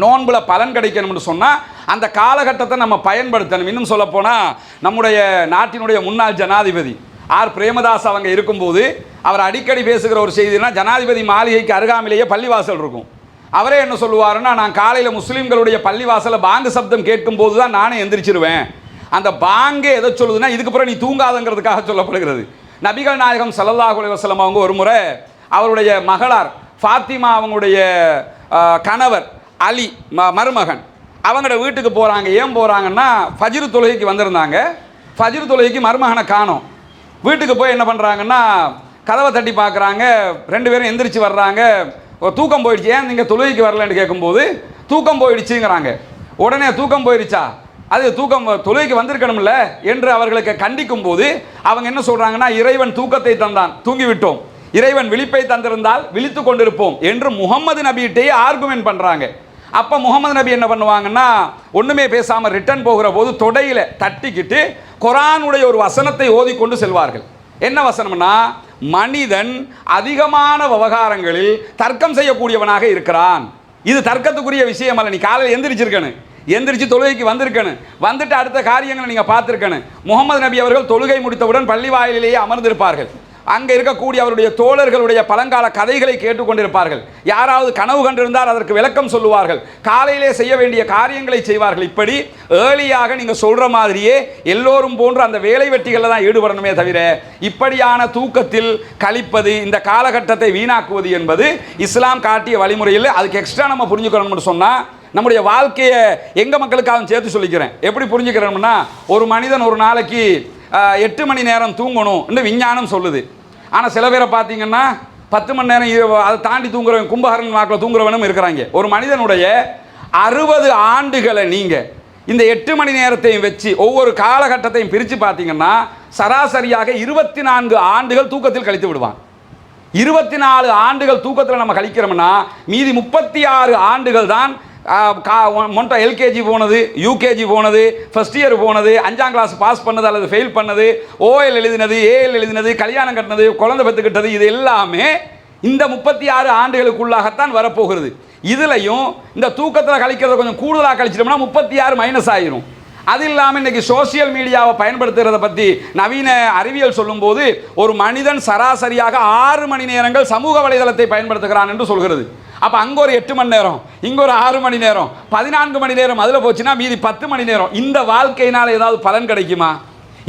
நோன்பில் பலன் கிடைக்கணும்னு சொன்னால் அந்த காலகட்டத்தை நம்ம பயன்படுத்தணும். இன்னும் சொல்லப்போனால் நம்முடைய நாட்டினுடைய முன்னாள் ஜனாதிபதி ஆர் பிரேமதாஸ் அவங்க இருக்கும்போது அவர் அடிக்கடி பேசுகிற ஒரு செய்தினா, ஜனாதிபதி மாளிகைக்கு அருகாமையிலேயே பள்ளிவாசல் இருக்கும். அவரே என்ன சொல்லுவாருன்னா, நான் காலையில் முஸ்லீம்களுடைய பள்ளிவாசலில் பாங்கு சப்தம் கேட்கும் போது தான் நானே எந்திரிச்சிருவேன். அந்த பாங்கே எதை சொல்லுதுன்னா, இதுக்கப்புறம் நீ தூங்காதங்கிறதுக்காக சொல்லப்படுகிறது. நபிகள் நாயகம் ஸல்லல்லாஹு அலைஹி வஸல்லம் அவங்க ஒரு முறை அவருடைய மகளார் ஃபாத்திமா அவங்களுடைய கணவர் அலி மருமகன் அவங்களோட வீட்டுக்கு போகிறாங்க. ஏன் போகிறாங்கன்னா, ஃபஜ்ர் தொழுகைக்கு வந்திருந்தாங்க. ஃபஜ்ர் தொழுகைக்கு மருமகனை காணோம். வீட்டுக்கு போய் என்ன பண்ணுறாங்கன்னா, கதவை தட்டி பார்க்குறாங்க. 2 பேரும் எந்திரிச்சு வர்றாங்க. தூக்கம் போயிடுச்சு. ஏன் நீங்கள் தொழுகைக்கு வரலன்னு கேட்கும்போது தூக்கம் போயிடுச்சுங்கிறாங்க. உடனே தூக்கம் போயிடுச்சா, அது தூக்கம் தொழுகைக்கு வந்திருக்கணும்ல என்று அவர்களுக்கு கண்டிக்கும் போது அவங்க என்ன சொல்கிறாங்கன்னா, இறைவன் தூக்கத்தை தந்தான், தூங்கிவிட்டோம். இறைவன் விழிப்பை தந்திருந்தால் விழித்து கொண்டிருப்போம் என்று முகமது நபியிட்டே ஆர்குமெண்ட் பண்ணுறாங்க. அப்போ முகமது நபி என்ன பண்ணுவாங்கன்னா, ஒன்றுமே பேசாமல் ரிட்டர்ன் போகிற போது தொடையில் தட்டிக்கிட்டு குர்ஆனுடைய ஒரு வசனத்தை ஓதிக்கொண்டு செல்வார்கள். என்ன வசனம்னா, மனிதன் அதிகமான விவகாரங்களில் தர்க்கம் செய்யக்கூடியவனாக இருக்கிறான். இது தர்க்கத்துக்குரிய விஷயம் அல்ல. நீ காலையில் எந்திரிச்சிருக்கணும், எந்திரிச்சு தொழுகைக்கு வந்திருக்கணும், வந்துட்டு அடுத்த காரியங்களை நீங்கள் பார்த்துருக்கணும். முகமது நபி அவர்கள் தொழுகை முடித்தவுடன் பள்ளி வாயிலேயே அமர்ந்திருப்பார்கள். அங்கே இருக்கக்கூடிய அவருடைய தோழர்களுடைய பழங்கால கதைகளை கேட்டுக்கொண்டிருப்பார்கள். யாராவது கனவு கண்டிருந்தால் அதற்கு விளக்கம் சொல்லுவார்கள். காலையிலே செய்ய வேண்டிய காரியங்களை செய்வார்கள். இப்படி ஏர்லியாக நீங்கள் சொல்கிற மாதிரியே எல்லோரும் போன்று அந்த வேலை வெட்டிகளில் தான் ஈடுபடணுமே தவிர இப்படியான தூக்கத்தில் கழிப்பது, இந்த காலகட்டத்தை வீணாக்குவது என்பது இஸ்லாம் காட்டிய வழிமுறையில். அதுக்கு எக்ஸ்ட்ரா நம்ம புரிஞ்சுக்கணும்னு சொன்னால், நம்முடைய வாழ்க்கையை எங்கள் மக்களுக்காக சேர்த்து சொல்லிக்கிறேன். எப்படி புரிஞ்சுக்கிறோம்னா, ஒரு மனிதன் ஒரு நாளைக்கு 8 மணி நேரம் தூங்கணும் விஞ்ஞானம் சொல்லுது. ஆனால் சில பேரை பார்த்தீங்கன்னா 10 மணி நேரம் அதை தாண்டி தூங்குறவன், கும்பகரன் வாக்கில் தூங்குறவனும் இருக்கிறாங்க. ஒரு மனிதனுடைய 60 ஆண்டுகளை நீங்கள் இந்த 8 மணி நேரத்தையும் வச்சு ஒவ்வொரு காலகட்டத்தையும் பிரித்து பார்த்தீங்கன்னா சராசரியாக 24 ஆண்டுகள் தூக்கத்தில் கழித்து விடுவான். 24 ஆண்டுகள் தூக்கத்தில் நம்ம கழிக்கிறோம்னா மீதி 36 ஆண்டுகள் தான் மொட்டை எல்கேஜி போனது, யூகேஜி போனது, ஃபர்ஸ்ட் இயர் போனது, 5ஆம் கிளாஸ் பாஸ் பண்ணது அல்லது ஃபெயில் பண்ணது, ஓஎல் எழுதினது, ஏஎல் எழுதினது, கல்யாணம் கட்டினது, குழந்தை பெற்றுக்கிட்டது, இது எல்லாமே இந்த 36 ஆண்டுகளுக்குள்ளாகத்தான் வரப்போகிறது. இதுலையும் இந்த தூக்கத்தில் கழிக்கிறத கொஞ்சம் கூடுதலாக கழிச்சிட்டோம்னா 36 மைனஸ் ஆகிரும். அது இல்லாமல் இன்றைக்கி சோசியல் மீடியாவை பயன்படுத்துகிறத பற்றி நவீன அறிவியல் சொல்லும்போது ஒரு மனிதன் சராசரியாக 6 மணி நேரங்கள் சமூக வலைதளத்தை பயன்படுத்துகிறான் என்று சொல்கிறது. அப்போ அங்கே ஒரு 8 மணி நேரம், இங்கே ஒரு 6 மணி நேரம், 14 மணி நேரம் அதில் போச்சுன்னா மீதி 10 மணி நேரம். இந்த வாழ்க்கையினால் ஏதாவது பலன் கிடைக்குமா?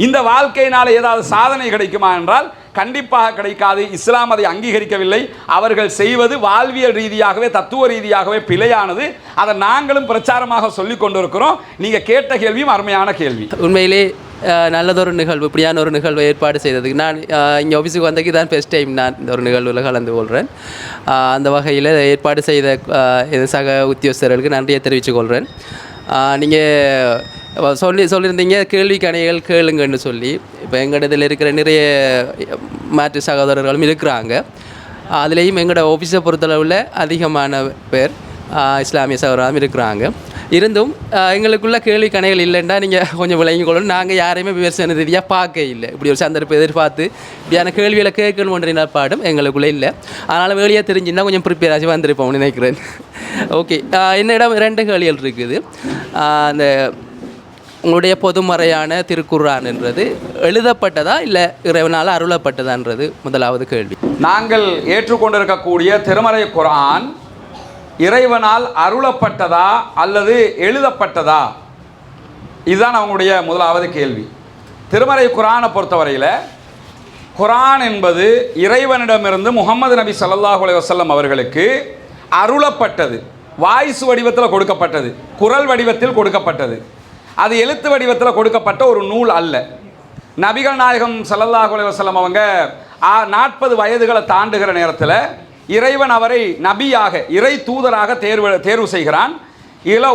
இந்த வாழ்க்கையினால் ஏதாவது சாதனை கிடைக்குமா என்றால் கண்டிப்பாக கிடைக்காது. இஸ்லாம் அதை அங்கீகரிக்கவில்லை. அவர்கள் செய்வது வாழ்வியல் ரீதியாகவே தத்துவ ரீதியாகவே பிழையானது. அதை நாங்களும் பிரச்சாரமாக சொல்லி கொண்டிருக்கிறோம். நீங்கள் கேட்ட கேள்வியும் அருமையான கேள்வி. உண்மையிலே நல்லதொரு நிகழ்வு, இப்படியான ஒரு நிகழ்வை ஏற்பாடு செய்ததுக்கு நான் இங்கே ஆஃபீஸுக்கு வந்ததுக்கு தான் ஃபஸ்ட் டைம் நான் இந்த ஒரு நிகழ்வில் கலந்து கொள்கிறேன். அந்த வகையில் ஏற்பாடு செய்த சக உத்தியோகஸ்தர்களுக்கு நன்றியை தெரிவித்துக் கொள்கிறேன். நீங்கள் சொல்லியிருந்தீங்க கேள்வி கணைகள் கேளுங்கன்னு சொல்லி. இப்போ எங்கள் இதில் இருக்கிற நிறைய மாற்று சகோதரர்களும் இருக்கிறாங்க. அதுலேயும் எங்களோட ஆஃபீஸை பொறுத்தளவில் அதிகமான பேர் இஸ்லாமிய சகோதரர்களும் இருக்கிறாங்க. இருந்தும் எங்களுக்குள்ள கேள்வி கணைகள் இல்லைன்னா நீங்கள் கொஞ்சம் விளங்கிக்கொள்ளணும். நாங்கள் யாரையுமே விமர்சன ரீதியாக பார்க்க இல்லை. இப்படி ஒரு சந்தர்ப்பம் எதிர்பார்த்து இப்படியான கேள்விகளை கேட்கணும் என்ற நிலப்பாடும் எங்களுக்குள்ளே இல்லை. அதனால் வெளியே தெரிஞ்சுன்னா கொஞ்சம் ப்ரிப்பேர் ஆகி வந்திருப்போம்னு நினைக்கிறேன். ஓகே, என்னிடம் 2 கேள்விகள் இருக்குது. அந்த உங்களுடைய பொதுமறையான திருக்குர்ஆன்ன்றது எழுதப்பட்டதா இல்லை இறைவனால் அருளப்பட்டதான்றது முதலாவது கேள்வி. நாங்கள் ஏற்றுக்கொண்டிருக்கக்கூடிய திருமறை குர்ஆன் இறைவனால் அருளப்பட்டதா அல்லது எழுதப்பட்டதா? இதுதான் அவங்களுடைய முதலாவது கேள்வி. திருமறை குர்ஆனை பொறுத்தவரையில் குர்ஆன் என்பது இறைவனிடமிருந்து முகமது நபி ஸல்லல்லாஹு அலைஹி வஸல்லம் அவர்களுக்கு அருளப்பட்டது. வாய்ஸ் வடிவத்தில் கொடுக்கப்பட்டது, குரல் வடிவத்தில் கொடுக்கப்பட்டது. அது எழுத்து வடிவத்தில் கொடுக்கப்பட்ட ஒரு நூல் அல்ல. நபிகள் நாயகம் ஸல்லல்லாஹு அலைஹி வஸல்லம் அவங்க 40 வயதுகளை தாண்டுகிற நேரத்தில் இறைவன் அவரை நபியாக, இறை தூதராக தேர்வு செய்கிறான்.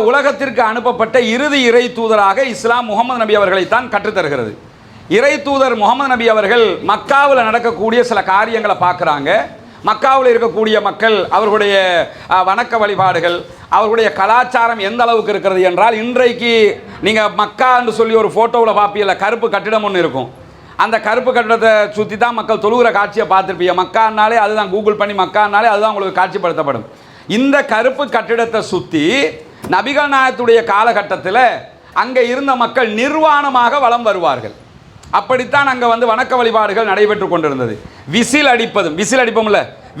உலகத்திற்கு அனுப்பப்பட்ட இறுதி இறை தூதராக இஸ்லாம் முகமது நபி அவர்களைத்தான் கற்றுத்தருகிறது. இறை தூதர் முகமது நபி அவர்கள் மக்காவில் நடக்கக்கூடிய சில காரியங்களை பார்க்குறாங்க. மக்காவில் இருக்கக்கூடிய மக்கள் அவர்களுடைய வணக்க வழிபாடுகள், அவர்களுடைய கலாச்சாரம் எந்த அளவுக்கு இருக்கிறது என்றால், இன்றைக்கு நீங்கள் மக்கா என்று சொல்லி ஒரு ஃபோட்டோவில் பார்ப்பீங்கல்ல, கருப்பு கட்டிடம் ஒன்று இருக்கும். அந்த கருப்பு கட்டிடத்தை சுற்றி தான் மக்கள் தொழுகிற காட்சியை பார்த்துருப்பீங்க. மக்கானாலே அதுதான், கூகுள் பண்ணி மக்கானாலே அதுதான் உங்களுக்கு காட்சிப்படுத்தப்படும். இந்த கருப்பு கட்டிடத்தை சுற்றி நபிகள் நாயகத்துடைய காலகட்டத்தில் அங்கே இருந்த மக்கள் நிர்வாணமாக வலம் வருவார்கள். அப்படித்தான் அங்கே வந்து வணக்க வழிபாடுகள் நடைபெற்று கொண்டிருந்தது. விசில் அடிப்பதும்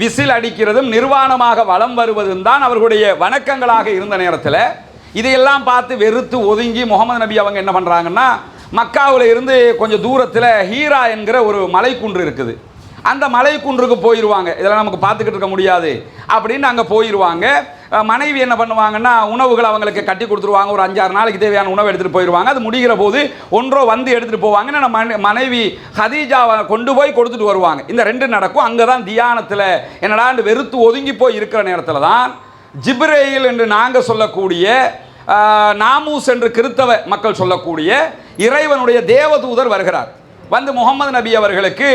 விசில் அடிக்கிறதும் நிர்வாணமாக வலம் வருவதும் தான் அவர்களுடைய வணக்கங்களாக இருந்த நேரத்தில் இதையெல்லாம் பார்த்து வெறுத்து ஒதுங்கி முகமது நபி அவங்க என்ன பண்ணுறாங்கன்னா, மக்காவில் இருந்து கொஞ்சம் தூரத்தில் ஹீரா என்கிற ஒரு மலைக்குன்று இருக்குது, அந்த மலைக்குன்றுக்கு போயிடுவாங்க. இதெல்லாம் நமக்கு பார்த்துக்கிட்டு இருக்க முடியாது அப்படின்னு அங்கே போயிடுவாங்க. மனைவி என்ன பண்ணுவாங்கன்னா, உணவுகள் அவங்களுக்கு கட்டி கொடுத்துருவாங்க. ஒரு 5-6 நாளைக்கு தேவையான உணவு எடுத்துகிட்டு போயிடுவாங்க. அது முடிகிற போது ஒன்றோ வந்து எடுத்துகிட்டு போவாங்க. நம்ம மனைவி ஹதீஜாவை கொண்டு போய் கொடுத்துட்டு வருவாங்க. இந்த 2 நடக்கும். அங்கே தான் தியானத்தில் என்னடா வெறுத்து ஒதுங்கி போய் இருக்கிற நேரத்தில் தான் ஜிப்ரேயில் என்று நாங்கள் சொல்லக்கூடிய நாமூஸ் என்று கிறித்தவ மக்கள் சொல்லக்கூடிய இறைவனுடைய தேவதூதர் வருகிறார். வந்து முகமது நபி அவர்களுக்கு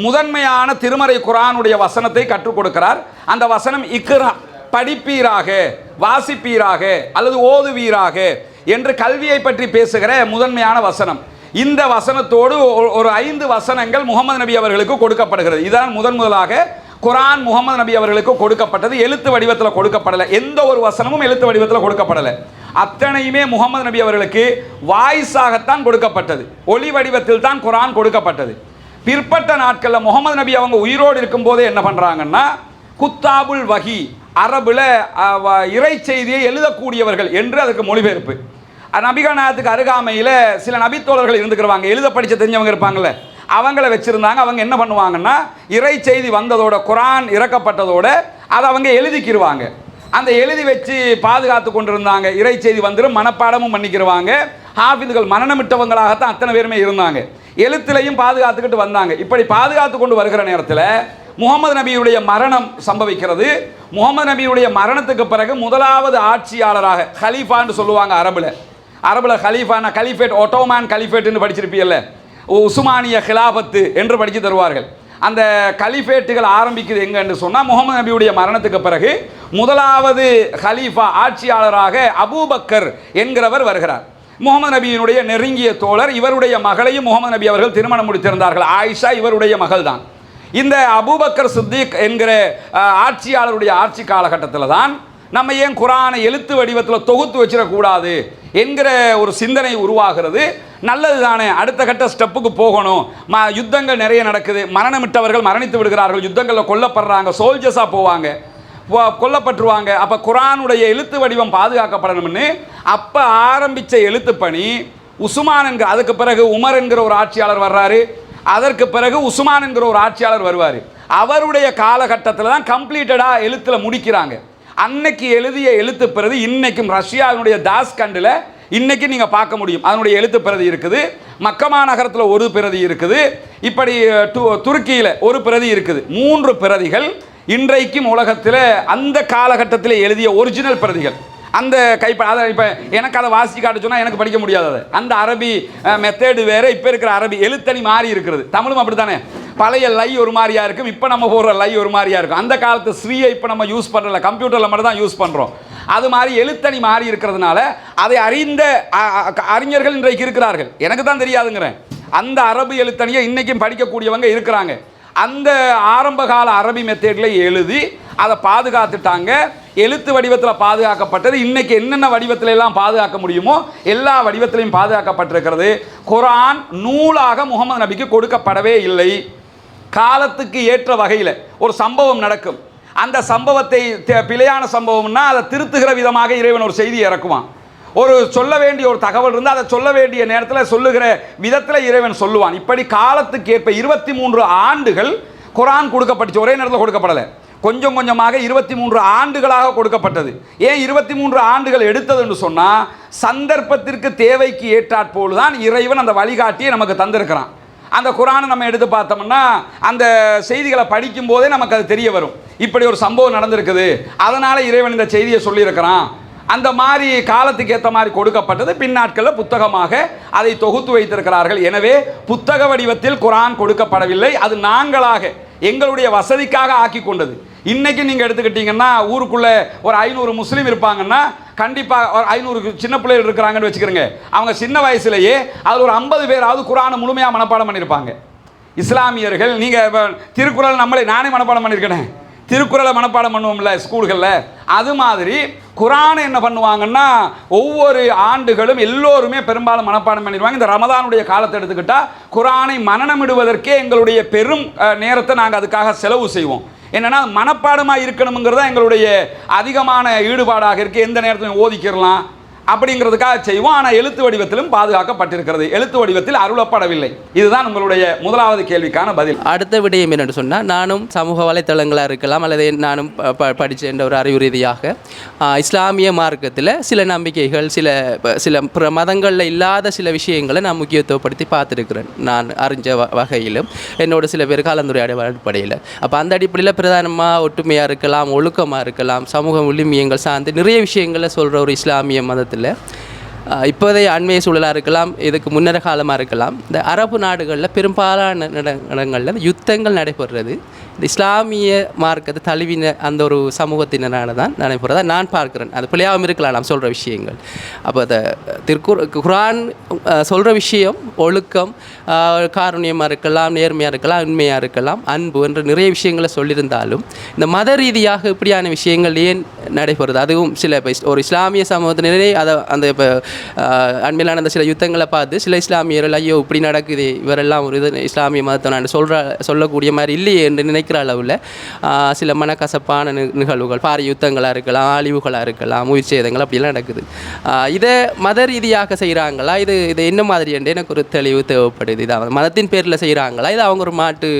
முதன்மையான திருமறை குர்ஆனுடைய வசனத்தை கற்றுக் கொடுக்கிறார். அந்த வசனம் இக்ரா, படிப்பீராக, வாசிப்பீராக அல்லது ஓதுவீராக என்று கல்வியை பற்றி பேசுகிற முதன்மையான வசனம். இந்த வசனத்தோடு ஒரு 5 வசனங்கள் முகமது நபி அவர்களுக்கு கொடுக்கப்படுகிறது. இதுதான் முதலாக குர்ஆன் முகமது நபி அவர்களுக்கு கொடுக்கப்பட்டது. எழுத்து வடிவத்தில் கொடுக்கப்படலை. எந்த ஒரு வசனமும் எழுத்து வடிவத்தில் கொடுக்கப்படலை. அத்தனையுமே முகமது நபி அவர்களுக்கு வாய்ஸாகத்தான் கொடுக்கப்பட்டது. ஒளி வடிவத்தில் தான் குர்ஆன் கொடுக்கப்பட்டது. பிற்பட்ட நாட்களில் முகமது நபி அவங்க உயிரோடு இருக்கும் போதே என்ன பண்ணுறாங்கன்னா, குத்தாபுல் வஹி, அரபுல இறை செய்தியை எழுதக்கூடியவர்கள் என்று அதுக்கு மொழிபெயர்ப்பு. நபிகள் நாயகத்துக்கு அருகாமையில் சில நபித்தோழர்கள் இருந்துக்கிறவாங்க, எழுத படிக்க தெரிஞ்சவங்க இருப்பாங்கள்ல, அவங்கள வச்சுருந்தாங்க. அவங்க என்ன பண்ணுவாங்கன்னா, இறை செய்தி வந்ததோட, குர்ஆன் இறக்கப்பட்டதோட அதை அவங்க எழுதிக்கிடுவாங்க. அந்த எழுதி வச்சு பாதுகாத்து கொண்டிருந்தாங்க. இறை செய்தி வந்துடும், மனப்பாடமும் பண்ணிக்கிடுவாங்க. ஹாஃபிதுகள் மனநமிட்டவங்களாகத்தான் அத்தனை பேருமே இருந்தாங்க. எழுத்துலையும் பாதுகாத்துக்கிட்டு வந்தாங்க. இப்படி பாதுகாத்து கொண்டு வருகிற நேரத்தில் முகமது நபியுடைய மரணம் சம்பவிக்கிறது. முகமது நபியுடைய மரணத்துக்கு பிறகு முதலாவது ஆட்சியாளராக, ஹலீஃபான்னு சொல்லுவாங்க அரபுல ஹலீஃபான கலிஃபேட், ஒட்டோமான் கலிஃபேட்னு படிச்சிருப்பீங்கல்ல, உஸ்மானிய ஹிலாபத்து என்று படித்து தருவார்கள். அந்த கலிஃபேட்டுகள் ஆரம்பிக்குது எங்கன்னு சொன்னால், முகமது நபியுடைய மரணத்துக்கு பிறகு முதலாவது ஹலீஃபா ஆட்சியாளராக அபூபக்கர் என்கிறவர் வருகிறார். முகமது நபியினுடைய நெருங்கிய தோழர். இவருடைய மகளையும் முகமது நபி அவர்கள் திருமணம் முடித்திருந்தார்கள். ஆயிஷா இவருடைய மகள் தான். இந்த அபூபக்கர் சித்திக் என்கிற ஆட்சியாளருடைய ஆட்சி காலகட்டத்தில் தான் நம்ம ஏன் குர்ஆனை எழுத்து வடிவத்தில் தொகுத்து வச்சிடக்கூடாது என்கிற ஒரு சிந்தனை உருவாகிறது. நல்லது தானே, அடுத்த கட்ட ஸ்டெப்புக்கு போகணும். யுத்தங்கள் நிறைய நடக்குது, மரணமிட்டவர்கள் மரணித்து விடுகிறார்கள், யுத்தங்களில் கொல்லப்படுறாங்க, சோல்ஜர்ஸாக போவாங்க, கொல்லப்பட்டுருவாங்க. அப்போ குர்ஆனுடைய எழுத்து வடிவம் பாதுகாக்கப்படணும்னு அப்போ ஆரம்பித்த எழுத்து பணி உஸ்மான் என்கிற, அதுக்கு பிறகு உமர் என்கிற ஒரு ஆட்சியாளர் வர்றாரு, அதற்கு பிறகு உஸ்மான் என்கிற ஒரு ஆட்சியாளர் வருவார். அவருடைய காலகட்டத்தில் தான் கம்ப்ளீட்டடாக எழுத்தில் முடிக்கிறாங்க. அன்னைக்கு எழுதிய எழுத்து பிரதி இன்னைக்கும் ரஷ்யாவினுடைய தாஸ்கண்டில் இன்னைக்கு நீங்கள் பார்க்க முடியும். அதனுடைய எழுத்து பிரதி இருக்குது. மக்கமா நகரத்தில் ஒரு பிரதி இருக்குது. இப்படி துருக்கியில் ஒரு பிரதி இருக்குது. 3 பிரதிகள் இன்றைக்கும் உலகத்தில் அந்த காலகட்டத்தில் எழுதிய ஒரிஜினல் பிரதிகள். அந்த அதை இப்போ எனக்கு அதை வாசித்து காட்ட சொன்னால் எனக்கு படிக்க முடியாது. அது அந்த அரபி மெத்தேடு வேறு, இப்போ இருக்கிற அரபி எழுத்தணி மாறி இருக்கிறது. தமிழும் அப்படி தானே, பழைய லை ஒரு மாதிரியாக இருக்கும், இப்போ நம்ம போடுற லை ஒரு மாதிரியாக இருக்கும். அந்த காலத்து ஸ்ரீயை இப்போ நம்ம யூஸ் பண்ணுறல, கம்ப்யூட்டரில் மட்டும் தான் யூஸ் பண்ணுறோம். அது மாதிரி எழுத்தணி மாறி இருக்கிறதுனால அதை அறிந்த அறிஞர்கள் இன்றைக்கு இருக்கிறார்கள். எனக்கு தான் தெரியாதுங்கிறேன். அந்த அரபு எழுத்தணியை இன்றைக்கும் படிக்கக்கூடியவங்க இருக்கிறாங்க. அந்த ஆரம்ப கால அரபி மெத்தேடில் எழுதி அதை பாதுகாத்துட்டாங்க. எழுத்து வடிவத்தில் பாதுகாக்கப்பட்டது. இன்றைக்கி என்னென்ன வடிவத்தில் எல்லாம் பாதுகாக்க முடியுமோ எல்லா வடிவத்திலையும் பாதுகாக்கப்பட்டிருக்கிறது. குர்ஆன் நூலாக முகமது நபிக்கு கொடுக்கப்படவே இல்லை. காலத்துக்கு ஏற்ற வகையில் ஒரு சம்பவம் நடக்கும். அந்த சம்பவத்தை பிழையான சம்பவம்னா அதை திருத்துகிற விதமாக இறைவன் ஒரு செய்தி இறக்குவான். ஒரு சொல்ல வேண்டிய ஒரு தகவல் இருந்தால் அதை சொல்ல வேண்டிய நேரத்தில் சொல்லுகிற விதத்தில் இறைவன் சொல்லுவான். இப்படி காலத்துக்கு ஏற்ப 23 ஆண்டுகள் குர்ஆன் கொடுக்கப்பட்டுச்சு. ஒரே நேரத்தில் கொடுக்கப்படலை, கொஞ்சம் கொஞ்சமாக 23 ஆண்டுகளாக கொடுக்கப்பட்டது. ஏன் 23 ஆண்டுகள் எடுத்ததுன்னு சொன்னால், சந்தர்ப்பத்திற்கு தேவைக்கு ஏற்றாற்போல் தான் இறைவன் அந்த வழிகாட்டியை நமக்கு தந்திருக்கிறான். அந்த குர்ஆனை நம்ம எடுத்து பார்த்தோம்னா அந்த செய்திகளை படிக்கும் போதே நமக்கு அது தெரிய வரும். இப்படி ஒரு சம்பவம் நடந்திருக்குது, அதனால் இறைவன் இந்த செய்தியை சொல்லியிருக்கிறான். அந்த மாதிரி காலத்துக்கு ஏற்ற மாதிரி கொடுக்கப்பட்டது. பின்னாட்களில் புத்தகமாக அதை தொகுத்து வைத்திருக்கிறார்கள். எனவே புத்தக வடிவத்தில் குர்ஆன் கொடுக்கப்படவில்லை. அது நாங்களாக எங்களுடைய வசதிக்காக ஆக்கி கொண்டது. இன்றைக்கி நீங்கள் எடுத்துக்கிட்டிங்கன்னா ஊருக்குள்ளே ஒரு 500 முஸ்லீம் இருப்பாங்கன்னா கண்டிப்பாக ஒரு 500 சின்ன பிள்ளைகள் இருக்கிறாங்கன்னு வச்சுக்கிறோங்க. அவங்க சின்ன வயசுலேயே அது ஒரு 50 பேராவது குர்ஆனை முழுமையாக மனப்பாடம் பண்ணியிருப்பாங்க. இஸ்லாமியர்கள் நீங்கள் திருக்குறள் நானே மனப்பாடம் பண்ணியிருக்கேன். திருக்குறளை மனப்பாடம் பண்ணுவோம்ல ஸ்கூல்களில், அது மாதிரி குர்ஆனை என்ன பண்ணுவாங்கன்னா ஒவ்வொரு ஆண்டுகளும் எல்லோருமே பெரும்பாலும் மனப்பாடம் பண்ணிடுவாங்க. இந்த ரமதானுடைய காலத்தை எடுத்துக்கிட்டால் குர்ஆனை மனனமிடுவதற்கே எங்களுடைய பெரும் நேரத்தை நாங்கள் அதுக்காக செலவு செய்வோம். என்னென்னா மனப்பாடமாக இருக்கணுங்கிறது தான் எங்களுடைய அதிகமான ஈடுபாடாக இருக்குது. எந்த நேரத்திலும் ஓதிக்கிறலாம் அப்படிங்கிறதுக்காக செய்வோம். ஆனால் எழுத்து வடிவத்திலும் பாதுகாக்கப்பட்டிருக்கிறது, எழுத்து வடிவத்தில் அருளப்படவில்லை. இதுதான் உங்களுடைய முதலாவது கேள்விக்கான பதில். அடுத்த விடயம் என்னென்னு சொன்னால், நானும் சமூக வலைத்தளங்களாக இருக்கலாம் அல்லது நானும் படித்த ஒரு அறிவு ரீதியாக இஸ்லாமிய மார்க்கத்தில் சில நம்பிக்கைகள் சில பிற மதங்களில் இல்லாத சில விஷயங்களை நான் முக்கியத்துவப்படுத்தி பார்த்துருக்கிறேன். நான் அறிஞ்ச வகையிலும் என்னோட சில பேர் கலந்துரையாட அடிப்படையில். அப்போ அந்த அடிப்படையில் பிரதானமாக ஒற்றுமையாக இருக்கலாம், ஒழுக்கமாக இருக்கலாம், சமூக விழுமியங்கள் சார்ந்து நிறைய விஷயங்களை சொல்கிற ஒரு இஸ்லாமிய மதத்தில் இப்போதைய அண்மைய சூழலாக இருக்கலாம், இதுக்கு முன்னர காலமாக இருக்கலாம், இந்த அரபு நாடுகளில் பெரும்பாலான இடங்களில் யுத்தங்கள் நடைபெறுறது இந்த இஸ்லாமிய மார்க்கத்தை தழுவின அந்த ஒரு சமூகத்தினரான தான் நடைபெறதா நான் பார்க்குறேன். அது பிள்ளையாகவும் இருக்கலாம் நாம் சொல்கிற விஷயங்கள். அப்போ அந்த குர்ஆன் சொல்கிற விஷயம் ஒழுக்கம், காருண்யமாக இருக்கலாம், நேர்மையாக இருக்கலாம், உண்மையாக இருக்கலாம், அன்பு என்ற நிறைய விஷயங்களை சொல்லியிருந்தாலும் இந்த மத ரீதியாக இப்படியான விஷயங்கள் ஏன் நடைபெறுது? அதுவும் சில ஒரு இஸ்லாமிய சமூகத்தினரே அதை அந்த இப்போ அண்மையிலான அந்த சில யுத்தங்களை பார்த்து சில இஸ்லாமியர்கள் ஐயோ இப்படி நடக்குது, இவரெல்லாம் ஒரு இது இஸ்லாமிய மதத்தை நான் சொல்லக்கூடிய மாதிரி இல்லையே என்று நினைக்கிற அளவில் சில மனக்கசப்பான நிகழ்வுகள், பாரிய யுத்தங்களாக இருக்கலாம், அழிவுகளாக இருக்கலாம், உயிர் சேதங்கள் அப்படிலாம் நடக்குது. இதை மத ரீதியாக செய்கிறாங்களா, இது என்ன மாதிரி என்று எனக்கு ஒரு தெளிவு தேவைப்படுது. இதை மதத்தின் பேரில் செய்கிறாங்களா, இது அவங்க ஒரு மாட்டு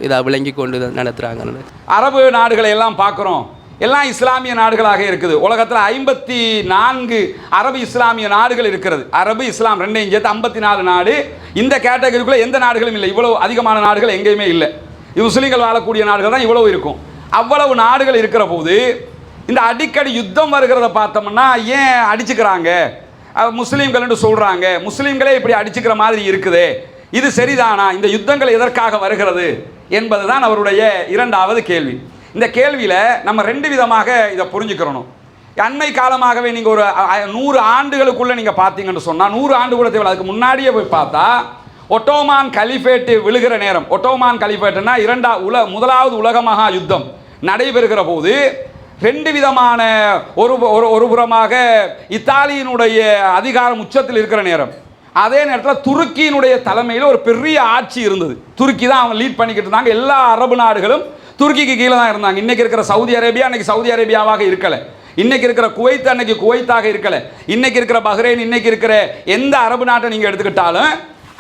இதாக விளங்கி கொண்டு நடத்துகிறாங்க? அரபு நாடுகளை எல்லாம் பார்க்குறோம், எல்லாம் இஸ்லாமிய நாடுகளாக இருக்குது. உலகத்தில் 54 அரபு இஸ்லாமிய நாடுகள் இருக்கிறது. அரபு இஸ்லாம் ரெண்டையும் சேர்த்து 54 நாடு. இந்த கேட்டகரிக்குள்ளே எந்த நாடுகளும் இல்லை. இவ்வளவு அதிகமான நாடுகள் எங்கேயுமே இல்லை. முஸ்லீம்கள் வாழக்கூடிய நாடுகள் தான் இவ்வளவு இருக்கும். அவ்வளவு நாடுகள் இருக்கிற போது இந்த அடிக்கடி யுத்தம் வருகிறத பார்த்தோம்னா ஏன் அடிச்சுக்கிறாங்க முஸ்லீம்கள் சொல்கிறாங்க, முஸ்லீம்களே இப்படி அடிச்சுக்கிற மாதிரி இருக்குதே, இது சரிதானா, இந்த யுத்தங்கள் எதற்காக வருகிறது என்பது தான் அவருடைய இரண்டாவது கேள்வி. இந்த கேள்வியில் நம்ம 2 விதமாக இதை புரிஞ்சுக்கிறணும். அண்மை காலமாகவே நீங்கள் ஒரு 100 ஆண்டுகளுக்குள்ளே நீங்கள் பார்த்தீங்கன்னு சொன்னால், 100 ஆண்டு கூட தேவை, அதுக்கு முன்னாடியே போய் பார்த்தா ஒட்டோமான் கலிஃபேட்டு விழுகிற நேரம், ஒட்டோமான் கலிஃபேட்டுன்னா முதலாவது உலக மகா யுத்தம் நடைபெறுகிற போது 2 விதமான ஒரு புறமாக இத்தாலியினுடைய அதிகாரம் உச்சத்தில் இருக்கிற நேரம், அதே நேரத்தில் துருக்கியினுடைய தலைமையில் ஒரு பெரிய ஆட்சி இருந்தது. துருக்கி தான் அவங்க லீட் பண்ணிக்கிட்டு இருந்தாங்க. எல்லா அரபு நாடுகளும் துருக்கிக்கு கீழே தான் இருந்தாங்க. இன்றைக்கி இருக்கிற சவுதி அரேபியா அன்றைக்கி சவுதி அரேபியாவாக இருக்கலை, இன்றைக்கி இருக்கிற குவைத் அன்றைக்கி குவைத்தாக இருக்கலை, இன்றைக்கி இருக்கிற பஹ்ரைன், இன்றைக்கி இருக்கிற எந்த அரபு நாட்டை நீங்கள் எடுத்துக்கிட்டாலும்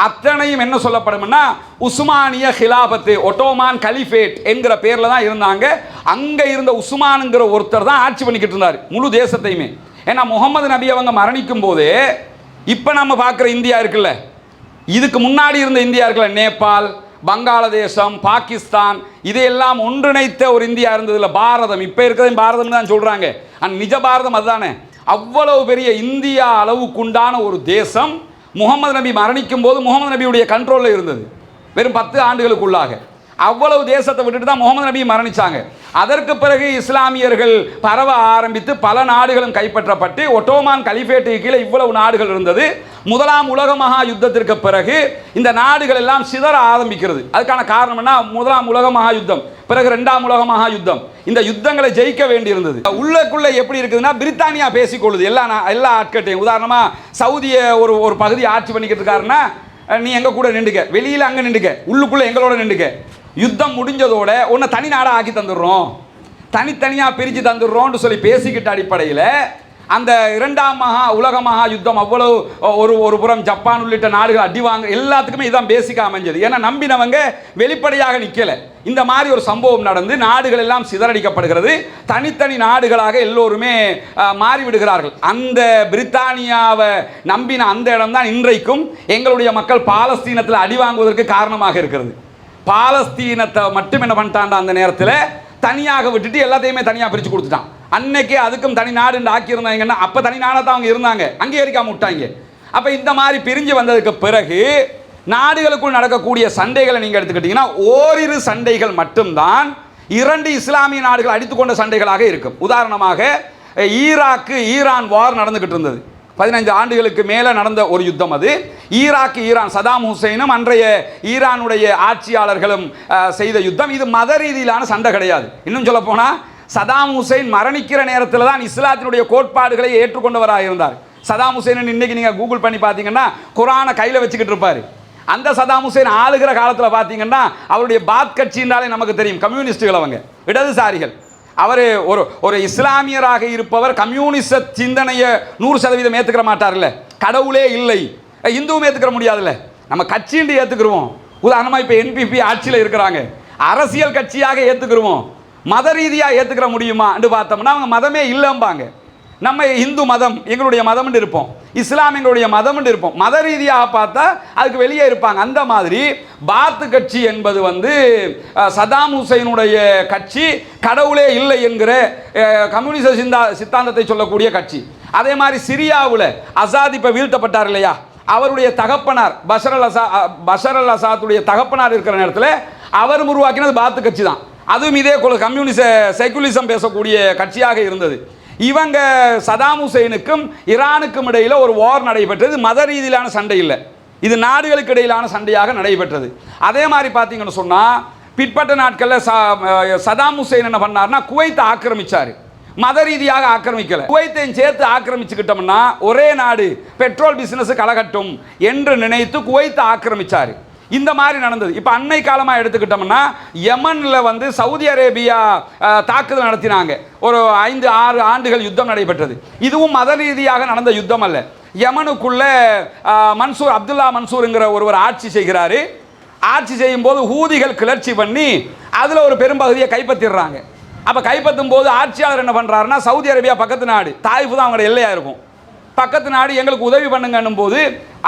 அத்தனையும் என்ன சொல்லப்படும்னா உஸ்மானிய ஹிலாபத்து, ஒட்டோமான் கலிஃபேட் என்கிற பேரில் தான் இருந்தாங்க. அங்கே இருந்த உஸ்மானுங்கிற ஒருத்தர் தான் ஆட்சி பண்ணிக்கிட்டு இருந்தார் முழு தேசத்தையுமே. ஏன்னா முகமது நபி அவங்க மரணிக்கும் போது இப்போ நம்ம பார்க்குற இந்தியா இருக்குல்ல, இதுக்கு முன்னாடி இருந்த இந்தியா இருக்குல்ல, நேபாள், வங்காளதேசம், பாகிஸ்தான், இதையெல்லாம் ஒன்றிணைத்த ஒரு இந்தியா இருந்ததில்ல பாரதம். இப்போ இருக்கிறது பாரதம் தான் சொல்கிறாங்க, ஆனால் நிஜ பாரதம் அதுதானே. அவ்வளவு பெரிய இந்தியா அளவுக்குண்டான ஒரு தேசம் முகமது நபி மரணிக்கும் போது முகமது நபியுடைய கண்ட்ரோலில் இருந்தது. வெறும் 10 ஆண்டுகளுக்குள்ளாக அவ்வளவு தேசத்தை விட்டுட்டு தான் முகமது நபி மரணிச்சாங்க. அதற்கு பிறகு இஸ்லாமியர்கள் பரவ ஆரம்பித்து பல நாடுகளும் கைப்பற்றப்பட்டு ஒட்டோமான் கலிஃபேட்டுக்கு கீழே இவ்வளவு நாடுகள் இருந்தது. முதலாம் உலக மகா யுத்தத்திற்கு பிறகு இந்த நாடுகள் எல்லாம் சிதற ஆரம்பிக்கிறது. அதுக்கான காரணம் என்ன? முதலாம் உலக மகா யுத்தம், பிறகு 2ஆம் உலக மகா யுத்தம். இந்த யுத்தங்களை ஜெயிக்க வேண்டியிருந்தது. உள்ளக்குள்ள எப்படி இருக்குதுன்னா பிரித்தானியா பேசிக்கொள்ளுது எல்லா ஆட்கட்டையும். உதாரணமாக சவுதியை ஒரு பகுதி ஆட்சி பண்ணிக்கிட்டு இருக்காருன்னா நீ எங்கள் கூட நின்றுக்க, வெளியில் அங்கே நின்றுக்க, உள்ளுக்குள்ளே எங்களோட நின்றுக்க. யுத்தம் முடிஞ்சதோட உன்னை தனி நாடாக ஆக்கி தந்துடுறோம், தனித்தனியாக பிரித்து தந்துடுறோம்னு சொல்லி பேசிக்கிட்ட அடிப்படையில் அந்த 2ஆம் உலக மகா யுத்தம் அவ்வளவு ஒரு புறம் ஜப்பான் உள்ளிட்ட நாடுகள் அடிவாங்க, எல்லாத்துக்குமே இதுதான் பேசிக்காக அமைஞ்சது. ஏன்னா நம்பினவங்க வெளிப்படையாக நிற்கலை. இந்த மாதிரி ஒரு சம்பவம் நடந்து நாடுகள் எல்லாம் சிதறடிக்கப்படுகிறது. தனித்தனி நாடுகளாக எல்லோருமே மாறிவிடுகிறார்கள். அந்த பிரித்தானியாவை நம்பின அந்த இடம்தான் இன்றைக்கும் எங்களுடைய மக்கள் பாலஸ்தீனத்தில் அடி வாங்குவதற்கு காரணமாக இருக்கிறது. பாலஸ்தீனத்தை மட்டும் என்ன பண்ணிட்டான், அந்த நேரத்தில் தனியாக விட்டுட்டு எல்லாத்தையுமே தனியாக பிரித்து கொடுத்துட்டான். அன்னைக்கே அதுக்கும் தனி நாடு ஆக்கியிருந்தாங்கன்னா அப்போ தனி நாடாக தான் அவங்க இருந்தாங்க, அங்கீகரிக்காம விட்டாங்க. அப்போ இந்த மாதிரி பிரிஞ்சு வந்ததுக்கு பிறகு நாடுகளுக்குள் நடக்கக்கூடிய சண்டைகளை நீங்கள் எடுத்துக்கிட்டிங்கன்னா ஓரிரு சண்டைகள் மட்டும்தான் 2 இஸ்லாமிய நாடுகள் அடித்துக்கொண்ட சண்டைகளாக இருக்கும். உதாரணமாக ஈரான் வார் நடந்துக்கிட்டு இருந்தது. 15 ஆண்டுகளுக்கு மேலே நடந்த ஒரு யுத்தம் அது. ஈரான் சதாம் ஹுசைனும் அன்றைய ஈரானுடைய ஆட்சியாளர்களும் செய்த யுத்தம். இது மத ரீதியிலான சண்டை கிடையாது. இன்னும் சொல்ல போனால் சதாம் ஹுசைன் மரணிக்கிற நேரத்தில் தான் இஸ்லாத்தினுடைய கோட்பாடுகளை ஏற்றுக்கொண்டவராக இருந்தார். சதாம் ஹுசைன் இன்னைக்கு நீங்கள் கூகுள் பண்ணி பார்த்தீங்கன்னா குரானை கையில் வச்சுக்கிட்டு இருப்பார். அந்த சதாம் ஹுசைன் ஆளுகிற காலத்தில் பார்த்தீங்கன்னா அவருடைய பாத் கட்சினாலே நமக்கு தெரியும், கம்யூனிஸ்டுகள், அவங்க இடதுசாரிகள். அவர் ஒரு இஸ்லாமியராக இருப்பவர் கம்யூனிச சிந்தனையை 100% ஏற்றுக்கிற மாட்டார்ல. கடவுளே இல்லை, இந்துவும் ஏற்றுக்கிற முடியாதுல்ல, நம்ம கட்சின்னு ஏற்றுக்குருவோம். உதாரணமாக இப்போ என்பிபி ஆட்சியில் இருக்கிறாங்க, அரசியல் கட்சியாக ஏற்றுக்குருவோம். மத ரீதியாக ஏற்றுக்கிற முடியுமான்னு பார்த்தோம்னா அவங்க மதமே இல்லைம்பாங்க. நம்ம இந்து மதம் எங்களுடைய மதம்னு இருப்போம், இஸ்லாம் எங்களுடைய மதம்னு இருப்போம். மத ரீதியாக பார்த்தா அதுக்கு வெளியே இருப்பாங்க. அந்த மாதிரி பாத் கட்சி என்பது சதாம் ஹுசைனுடைய கட்சி, கடவுளே இல்லை என்கிற கம்யூனிச சித்தாந்தத்தை சொல்லக்கூடிய கட்சி. அதே மாதிரி சிரியாவில் அசாத் இப்போ வீழ்த்தப்பட்டார் இல்லையா, அவருடைய தகப்பனார் பஷர் அல் அசாத்துடைய தகப்பனார் இருக்கிற நேரத்தில் அவர் உருவாக்கினது பாத் கட்சி தான். அதுவும் இதே கம்யூனிச செக்குலிசம் பேசக்கூடிய கட்சியாக இருந்தது. இவங்க சதாம் ஹுசைனுக்கும் ஈரானுக்கும் இடையில் ஒரு வார் நடைபெற்றது. மத ரீதியிலான சண்டை இல்லை, இது நாடுகளுக்கு இடையிலான சண்டையாக நடைபெற்றது. அதே மாதிரி பார்த்தீங்கன்னு சொன்னால் பிற்பட்ட நாட்களில் சதாம் ஹுசைன் என்ன பண்ணார்னா குவைத்தை ஆக்கிரமிச்சார். மத ரீதியாக ஆக்கிரமிக்கலை, குவைத்தையும் சேர்த்து ஆக்கிரமிச்சுக்கிட்டோம்னா ஒரே நாடு பெட்ரோல் பிசினஸ் கலகட்டும் என்று நினைத்து குவைத்தை ஆக்கிரமிச்சார். இந்த மாதிரி நடந்தது. இப்போ அண்மை காலமாக எடுத்துக்கிட்டோம்னா யமனில் சவுதி அரேபியா தாக்குதல் நடத்தினாங்க. ஒரு 5-6 ஆண்டுகள் யுத்தம் நடைபெற்றது. இதுவும் மத ரீதியாக நடந்த யுத்தம் அல்ல. யமனுக்குள்ள அப்துல்லா மன்சூருங்கிற ஒருவர் ஆட்சி செய்கிறாரு. ஆட்சி செய்யும் போது ஹூதிகள் கிளர்ச்சி பண்ணி அதில் ஒரு பெரும்பகுதியை கைப்பற்றிடுறாங்க. அப்போ கைப்பற்றும் போது ஆட்சியாளர் என்ன பண்ணுறாருன்னா, சவுதி அரேபியா பக்கத்து நாடு, தாயிஃப் தான் அவங்களோட எல்லையாக இருக்கும், பக்கத்து நாடு எங்களுக்கு உதவி பண்ணுங்கன்னும் போது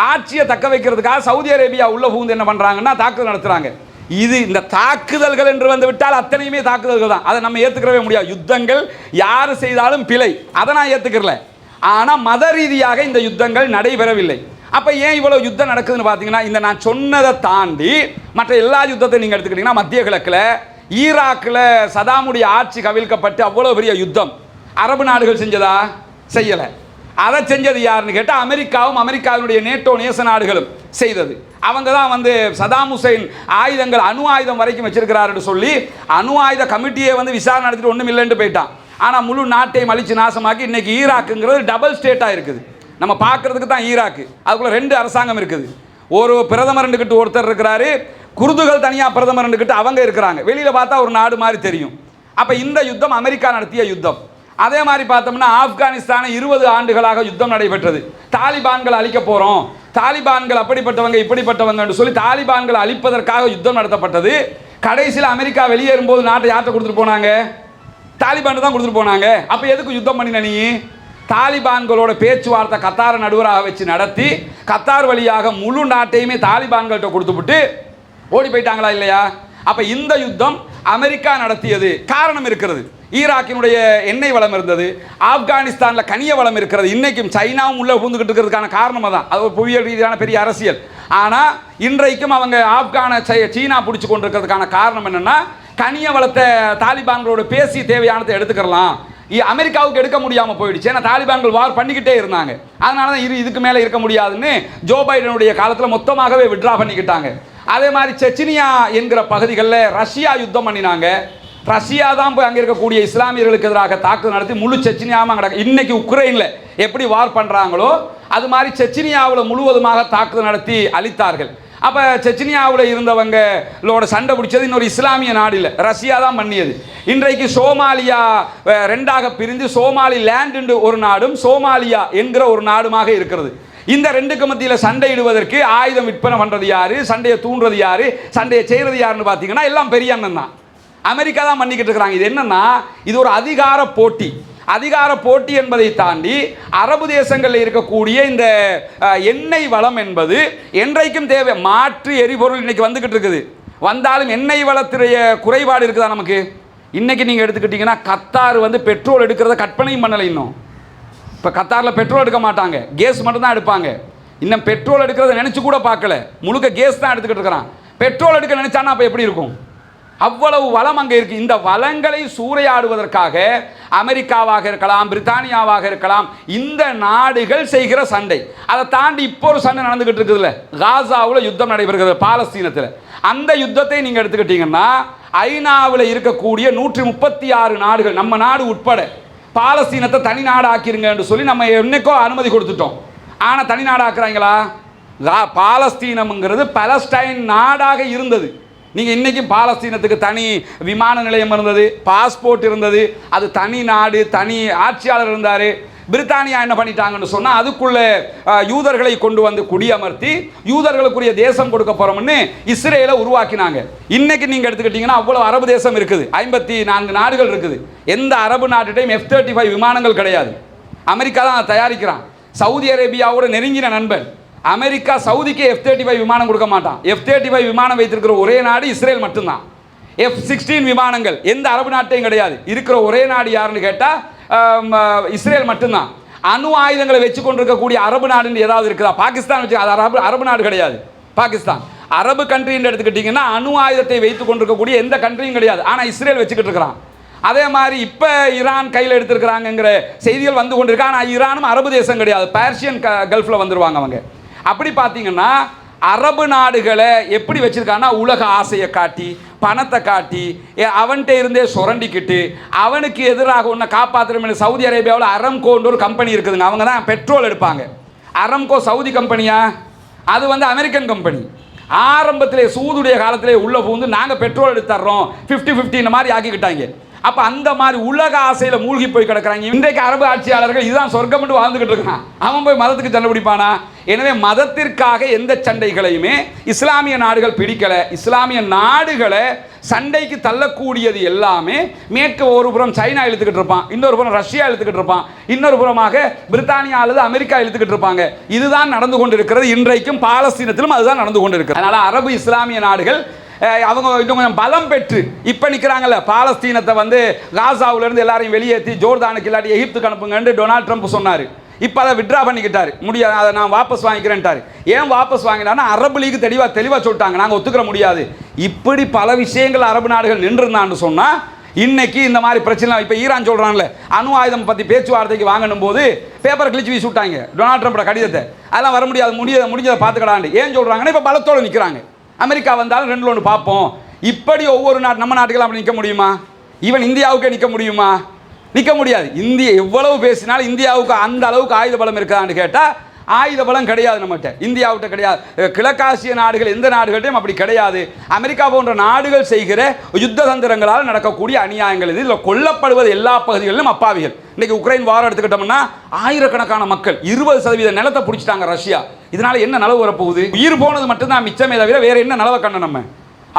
ஆட்சியை தக்க வைக்கிறதுக்காக சவுதி அரேபியா உள்ள புகுந்து என்ன பண்ணுறாங்கன்னா தாக்குதல் நடத்துகிறாங்க. இந்த தாக்குதல்கள் என்று வந்து விட்டால் அத்தனையுமே தாக்குதல்கள் தான், அதை நம்ம ஏற்றுக்கிறவே முடியாது. யுத்தங்கள் யார் செய்தாலும் பிழை, அதை நான் ஏற்றுக்கிறல. ஆனால் மத ரீதியாக இந்த யுத்தங்கள் நடைபெறவில்லை. அப்போ ஏன் இவ்வளோ யுத்தம் நடக்குதுன்னு பார்த்தீங்கன்னா, இந்த நான் சொன்னதை தாண்டி மற்ற எல்லா யுத்தத்தையும் நீங்கள் எடுத்துக்கிட்டிங்கன்னா மத்திய கிழக்கில் ஈராக்கில் சதாமுடைய ஆட்சி கவிழ்க்கப்பட்டு அவ்வளோ பெரிய யுத்தம் அரபு நாடுகள் செஞ்சதா? செய்யலை. அதை செஞ்சது யாருன்னு கேட்டால் அமெரிக்காவும் அமெரிக்காவினுடைய நேட்டோ நேச நாடுகளும் செய்தது. அவங்க தான் சதாம் ஹுசைன் ஆயுதங்கள் அணு ஆயுதம் வரைக்கும் வச்சிருக்கிறாருன்னு சொல்லி அணு ஆயுத கமிட்டியை விசாரணை நடத்திட்டு ஒன்றும் இல்லைன்னு போயிட்டான். ஆனால் முழு நாட்டையும் அழிச்சு நாசமாக்கி இன்னைக்கு ஈராக்குங்கிறது டபுள் ஸ்டேட்டாக இருக்குது. நம்ம பார்க்கறதுக்கு தான் ஈராக்கு, அதுக்குள்ள 2 அரசாங்கம் இருக்குது. ஒரு பிரதமர் கிட்ட ஒருத்தர் இருக்கிறாரு, குர்துகள் தனியாக பிரதமர் கிட்ட அவங்க இருக்கிறாங்க. வெளியில் பார்த்தா ஒரு நாடு மாதிரி தெரியும். அப்போ இந்த யுத்தம் அமெரிக்கா நடத்திய யுத்தம். அதே மாதிரி பார்த்தோம்னா ஆப்கானிஸ்தான 20 ஆண்டுகளாக யுத்தம் நடைபெற்றது. தாலிபான்கள் அழிக்க போகிறோம், தாலிபான்கள் அப்படிப்பட்டவங்க இப்படிப்பட்டவங்க சொல்லி தாலிபான்களை அழிப்பதற்காக யுத்தம் நடத்தப்பட்டது. கடைசியில் அமெரிக்கா வெளியேறும்போது நாட்டை யார்கிட்ட கொடுத்துட்டு போனாங்க? தாலிபான் தான் கொடுத்துட்டு போனாங்க. அப்போ எதுக்கு யுத்தம் பண்ணின நீ? தாலிபான்களோட பேச்சுவார்த்தை கத்தாரை நடுவராக வச்சு நடத்தி கத்தார் வழியாக முழு நாட்டையுமே தாலிபான்கள்கிட்ட கொடுத்துவிட்டு ஓடி போயிட்டாங்களா இல்லையா? அப்போ இந்த யுத்தம் அமெரிக்கா நடத்தியது காரணம் இருக்கிறது. ஈராக்கினுடைய எண்ணெய் வளம் இருந்தது, ஆப்கானிஸ்தானில் கனிய வளம் இருக்கிறது. இன்றைக்கும் சைனாவும் உள்ளே பூந்துக்கிட்டு இருக்கிறதுக்கான காரணமாக தான் அது ஒரு புவியியல் ரீதியான பெரிய அரசியல். ஆனால் இன்றைக்கும் அவங்க ஆப்கானை சீனா பிடிச்சி கொண்டு இருக்கிறதுக்கான காரணம் என்னென்னா, கனிய வளத்தை தாலிபான்களோட பேசி தேவையானதை எடுத்துக்கலாம். அமெரிக்காவுக்கு எடுக்க முடியாமல் போயிடுச்சு, ஏன்னா தாலிபான்கள் வார் பண்ணிக்கிட்டே இருந்தாங்க. அதனால தான் இதுக்கு மேலே இருக்க முடியாதுன்னு ஜோ பைடனுடைய காலத்தில் மொத்தமாகவே விட்ரா பண்ணிக்கிட்டாங்க. அதே மாதிரி செச்சினியா என்கிற பகுதிகளில் ரஷ்யா யுத்தம் பண்ணினாங்க. ரஷ்யா தான் போய் அங்கே இருக்கக்கூடிய இஸ்லாமியர்களுக்கு எதிராக தாக்குதல் நடத்தி முழு செச்சினியாவும் கிடக்கு. இன்னைக்கு உக்ரைனில் எப்படி வார் பண்ணுறாங்களோ அது மாதிரி செச்சினியாவில் முழுவதுமாக தாக்குதல் நடத்தி அழித்தார்கள். அப்போ செச்சினியாவில் இருந்தவங்களோட சண்டை பிடிச்சது இன்னொரு இஸ்லாமிய நாடு இல்லை, ரஷ்யா தான் பண்ணியது. இன்றைக்கு சோமாலியா 2ஆக பிரிந்து சோமாலி லேண்ட் என்று ஒரு நாடும் சோமாலியா என்கிற ஒரு நாடுமாக இருக்கிறது. இந்த 2க்கு மத்தியில் சண்டையிடுவதற்கு ஆயுதம் விற்பனை பண்ணுறது யாரு, சண்டையை தூண்டுறது யாரு, சண்டையை செய்கிறது யாருன்னு பார்த்தீங்கன்னா எல்லாம் பெரிய அண்ணன் தான், அமெரிக்கா தான் பண்ணிக்கிட்டு இருக்கிறாங்க. இது என்னன்னா, இது ஒரு அதிகார போட்டி. அதிகார போட்டி என்பதை தாண்டி அரபு தேசங்களில் இருக்கக்கூடிய இந்த எண்ணெய் வளம் என்பது என்றைக்கும் தேவை. மாற்று எரிபொருள் இன்னைக்கு வந்துகிட்டு இருக்குது, வந்தாலும் எண்ணெய் வளத்துடைய குறைபாடு இருக்குதா நமக்கு? இன்னைக்கு நீங்கள் எடுத்துக்கிட்டீங்கன்னா கத்தார் பெட்ரோல் எடுக்கிறத கற்பனையும் பண்ணலை. இன்னும் இப்போ கத்தாரில் பெட்ரோல் எடுக்க மாட்டாங்க, கேஸ் மட்டும் தான் எடுப்பாங்க. இன்னும் பெட்ரோல் எடுக்கிறத நினச்சி கூட பார்க்கல, முழுக்க கேஸ் தான் எடுத்துக்கிட்டு இருக்கிறான். பெட்ரோல் எடுக்க நினைச்சானா அப்போ எப்படி இருக்கும்? அவ்வளவு வளம் அங்கே இருக்கு. இந்த வளங்களை சூறையாடுவதற்காக அமெரிக்காவாக இருக்கலாம், பிரித்தானியாவாக இருக்கலாம், இந்த நாடுகள் செய்கிற சண்டை. அதை தாண்டி இப்போ ஒரு சண்டை நடந்துகிட்டு இருக்குதுல்ல, காசாவில் யுத்தம் நடைபெறுகிறது, பாலஸ்தீனத்தில். அந்த யுத்தத்தை நீங்கள் எடுத்துக்கிட்டீங்கன்னா ஐநாவில் இருக்கக்கூடிய 136 நாடுகள், நம்ம நாடு உட்பட, பாலஸ்தீனத்தை தனி நாடு ஆக்கிருங்க என்று சொல்லி நம்ம என்னைக்கோ அனுமதி கொடுத்துட்டோம். ஆனால் தனி நாடு ஆக்குறாங்களா? பாலஸ்தீனம்ங்கிறது பலஸ்டைன் நாடாக இருந்தது. நீங்கள் இன்றைக்கும் பாலஸ்தீனத்துக்கு தனி விமான நிலையம் இருந்தது, பாஸ்போர்ட் இருந்தது, அது தனி நாடு, தனி ஆட்சியாளர் இருந்தார். பிரித்தானியா என்ன பண்ணிட்டாங்கன்னு சொன்னால் அதுக்குள்ளே யூதர்களை கொண்டு வந்து குடியமர்த்தி யூதர்களுக்குரிய தேசம் கொடுக்க போகிறோம்னு இஸ்ரேலை உருவாக்கினாங்க. இன்றைக்கி நீங்கள் எடுத்துக்கிட்டிங்கன்னா அவ்வளோ அரபு தேசம் இருக்குது, 54 நாடுகள் இருக்குது. எந்த அரபு நாட்டுடையும் F-35 விமானங்கள் கிடையாது. அமெரிக்கா தான் அதை தயாரிக்கிறான். சவுதி அரேபியாவோட நெருங்கின நண்பன். அமெரிக்கா சவுதிக்கு F-35 விமானம் கொடுக்க மாட்டான். F-35 விமானம் வைத்திருக்கிற ஒரே நாடு இஸ்ரேல் மட்டும்தான். F-16 விமானங்கள் எந்த அரபு நாட்டையும் கிடையாது. இருக்கிற ஒரே நாடு யாருன்னு கேட்டால் இஸ்ரேல் மட்டும்தான். அணு ஆயுதங்களை வச்சு கொண்டிருக்கக்கூடிய அரபு நாடுன்னு ஏதாவது இருக்குதா? பாகிஸ்தான் வச்சு, அது அரபு நாடு கிடையாது. பாகிஸ்தான் அரபு கண்ட்ரின்னு எடுத்துக்கிட்டிங்கன்னா அணு ஆயுதத்தை வைத்து கொண்டிருக்கக்கூடிய எந்த கண்ட்ரியும் கிடையாது. ஆனால் இஸ்ரேல் வச்சுக்கிட்டு இருக்கிறான். அதே மாதிரி இப்போ ஈரான் கையில் எடுத்திருக்கிறாங்கிற செய்திகள் வந்து கொண்டிருக்கு. ஆனால் ஈரானும் அரபு தேசம் கிடையாது, பர்ஷியன் கல்ஃபில் வந்துடுவாங்க அவங்க. அப்படி பார்த்தீங்கன்னா அரபு நாடுகளை எப்படி வச்சிருக்காங்கன்னா உலக ஆசையை காட்டி, பணத்தை காட்டி, அவன்கிட்ட இருந்தே சுரண்டிக்கிட்டு அவனுக்கு எதிராக ஒன்றை காப்பாற்றுற. சவுதி அரேபியாவில் அரம்கோன்ற ஒரு கம்பெனி இருக்குதுங்க, அவங்க தான் பெட்ரோல் எடுப்பாங்க. அரம்கோ சவுதி கம்பெனியா? அது வந்து அமெரிக்கன் கம்பெனி. ஆரம்பத்திலே சூதுடைய காலத்திலே உள்ள புகுந்து நாங்கள் பெட்ரோல் எடுத்துறோம் 50-50 இந்த மாதிரி ஆக்கிக்கிட்டாங்க. அப்போ அந்த மாதிரி உலக ஆசையில் மூழ்கி போய் கிடக்கிறாங்க. இன்றைக்கு அரபு ஆட்சியாளர்கள் இதுதான் சொர்க்கம் மட்டும் வாழ்ந்துக்கிட்டு இருக்கான். அவன் போய் மதத்துக்கு சண்டை பிடிப்பானா? எனவே மதத்திற்காக எந்த சண்டைகளையுமே இஸ்லாமிய நாடுகள் பிடிக்கலை. இஸ்லாமிய நாடுகளை சண்டைக்கு தள்ளக்கூடியது எல்லாமே மேற்கு ஒரு புறம் சைனா இழுத்துக்கிட்டு இருப்பான், இன்னொரு புறம் ரஷ்யா இழுத்துக்கிட்டு இருப்பான், இன்னொரு புறமாக பிரித்தானியா அல்லது அமெரிக்கா இழுத்துக்கிட்டு இருப்பாங்க. இதுதான் நடந்து கொண்டிருக்கிறது. இன்றைக்கும் பாலஸ்தீனத்திலும் அதுதான் நடந்து கொண்டிருக்கிறது. அதனால் அரபு இஸ்லாமிய நாடுகள் அவங்க இன்னும் கொஞ்சம் பலம் பெற்று இப்போ நிற்கிறாங்கல்ல. பாலஸ்தீனத்தை வந்து காசாவிலேருந்து எல்லாரையும் வெளியேற்றி ஜோர்தானுக்கு இல்லாட்டி எகிப்துக்கு அனுப்புங்கன்னு டொனால்ட் ட்ரம்ப் சொன்னார். இப்போ அதை விட்ரா பண்ணிக்கிட்டார். முடியாது, அதை நான் வாபஸ் வாங்கிக்கிறேன்ட்டார். ஏன் வாபஸ் வாங்கினார்னா அரபு லீக் தெளிவாக சொல்லிட்டாங்க, நாங்கள் ஒத்துக்கிற முடியாது. இப்படி பல விஷயங்கள் அரபு நாடுகள் நின்றுருந்தான்னு சொன்னால் இன்னைக்கு இந்த மாதிரி பிரச்சனை. இப்போ ஈரான் சொல்கிறாங்கல்ல, அணு ஆயுதம் பற்றி பேச்சுவார்த்தைக்கு வாங்கணும் போது பேப்பரை கிழிச்சு வீசி விட்டாங்க டொனால்ட் ட்ரம்ப்போட கடிதத்தை. அதெல்லாம் வர முடியாது, முடிஞ்சதை பார்த்துக்கடாண்டு ஏன் சொல்கிறாங்கன்னா இப்போ பலத்தோடு நிற்கிறாங்க. அமெரிக்கா வந்தாலும் 2-1 பார்ப்போம். இப்படி ஒவ்வொரு நாடு, நம்ம நாட்டுக்கெல்லாம் அப்படி நிற்க முடியுமா? ஈவன் இந்தியாவுக்கே நிற்க முடியுமா? நிற்க முடியாது. இந்தியா எவ்வளவு பேசினாலும் இந்தியாவுக்கு அந்த அளவுக்கு ஆயுத பலம் இருக்கான்னு கேட்டால் ஆயுத பலம் கிடையாது நம்மகிட்ட, இந்தியாவிட்ட கிடையாது. கிழக்காசிய நாடுகள் எந்த நாடுகள்டையும் அப்படி கிடையாது. அமெரிக்கா போன்ற நாடுகள் செய்கிற யுத்த தந்திரங்களால் நடக்கக்கூடிய அநியாயங்கள் இது. இதில் கொல்லப்படுவது எல்லா பகுதிகளிலும் அப்பாவிகள். இன்றைக்கி உக்ரைன் வாரம் எடுத்துக்கிட்டோம்னா ஆயிரக்கணக்கான மக்கள், 20% நிலத்தை பிடிச்சிட்டாங்க ரஷ்யா. இதனால் என்ன நிலவு வரப்போகுது? உயிர் போனது மட்டும்தான் மிச்சமே தவிர வேறு என்ன நிலவை கண்ட நம்ம?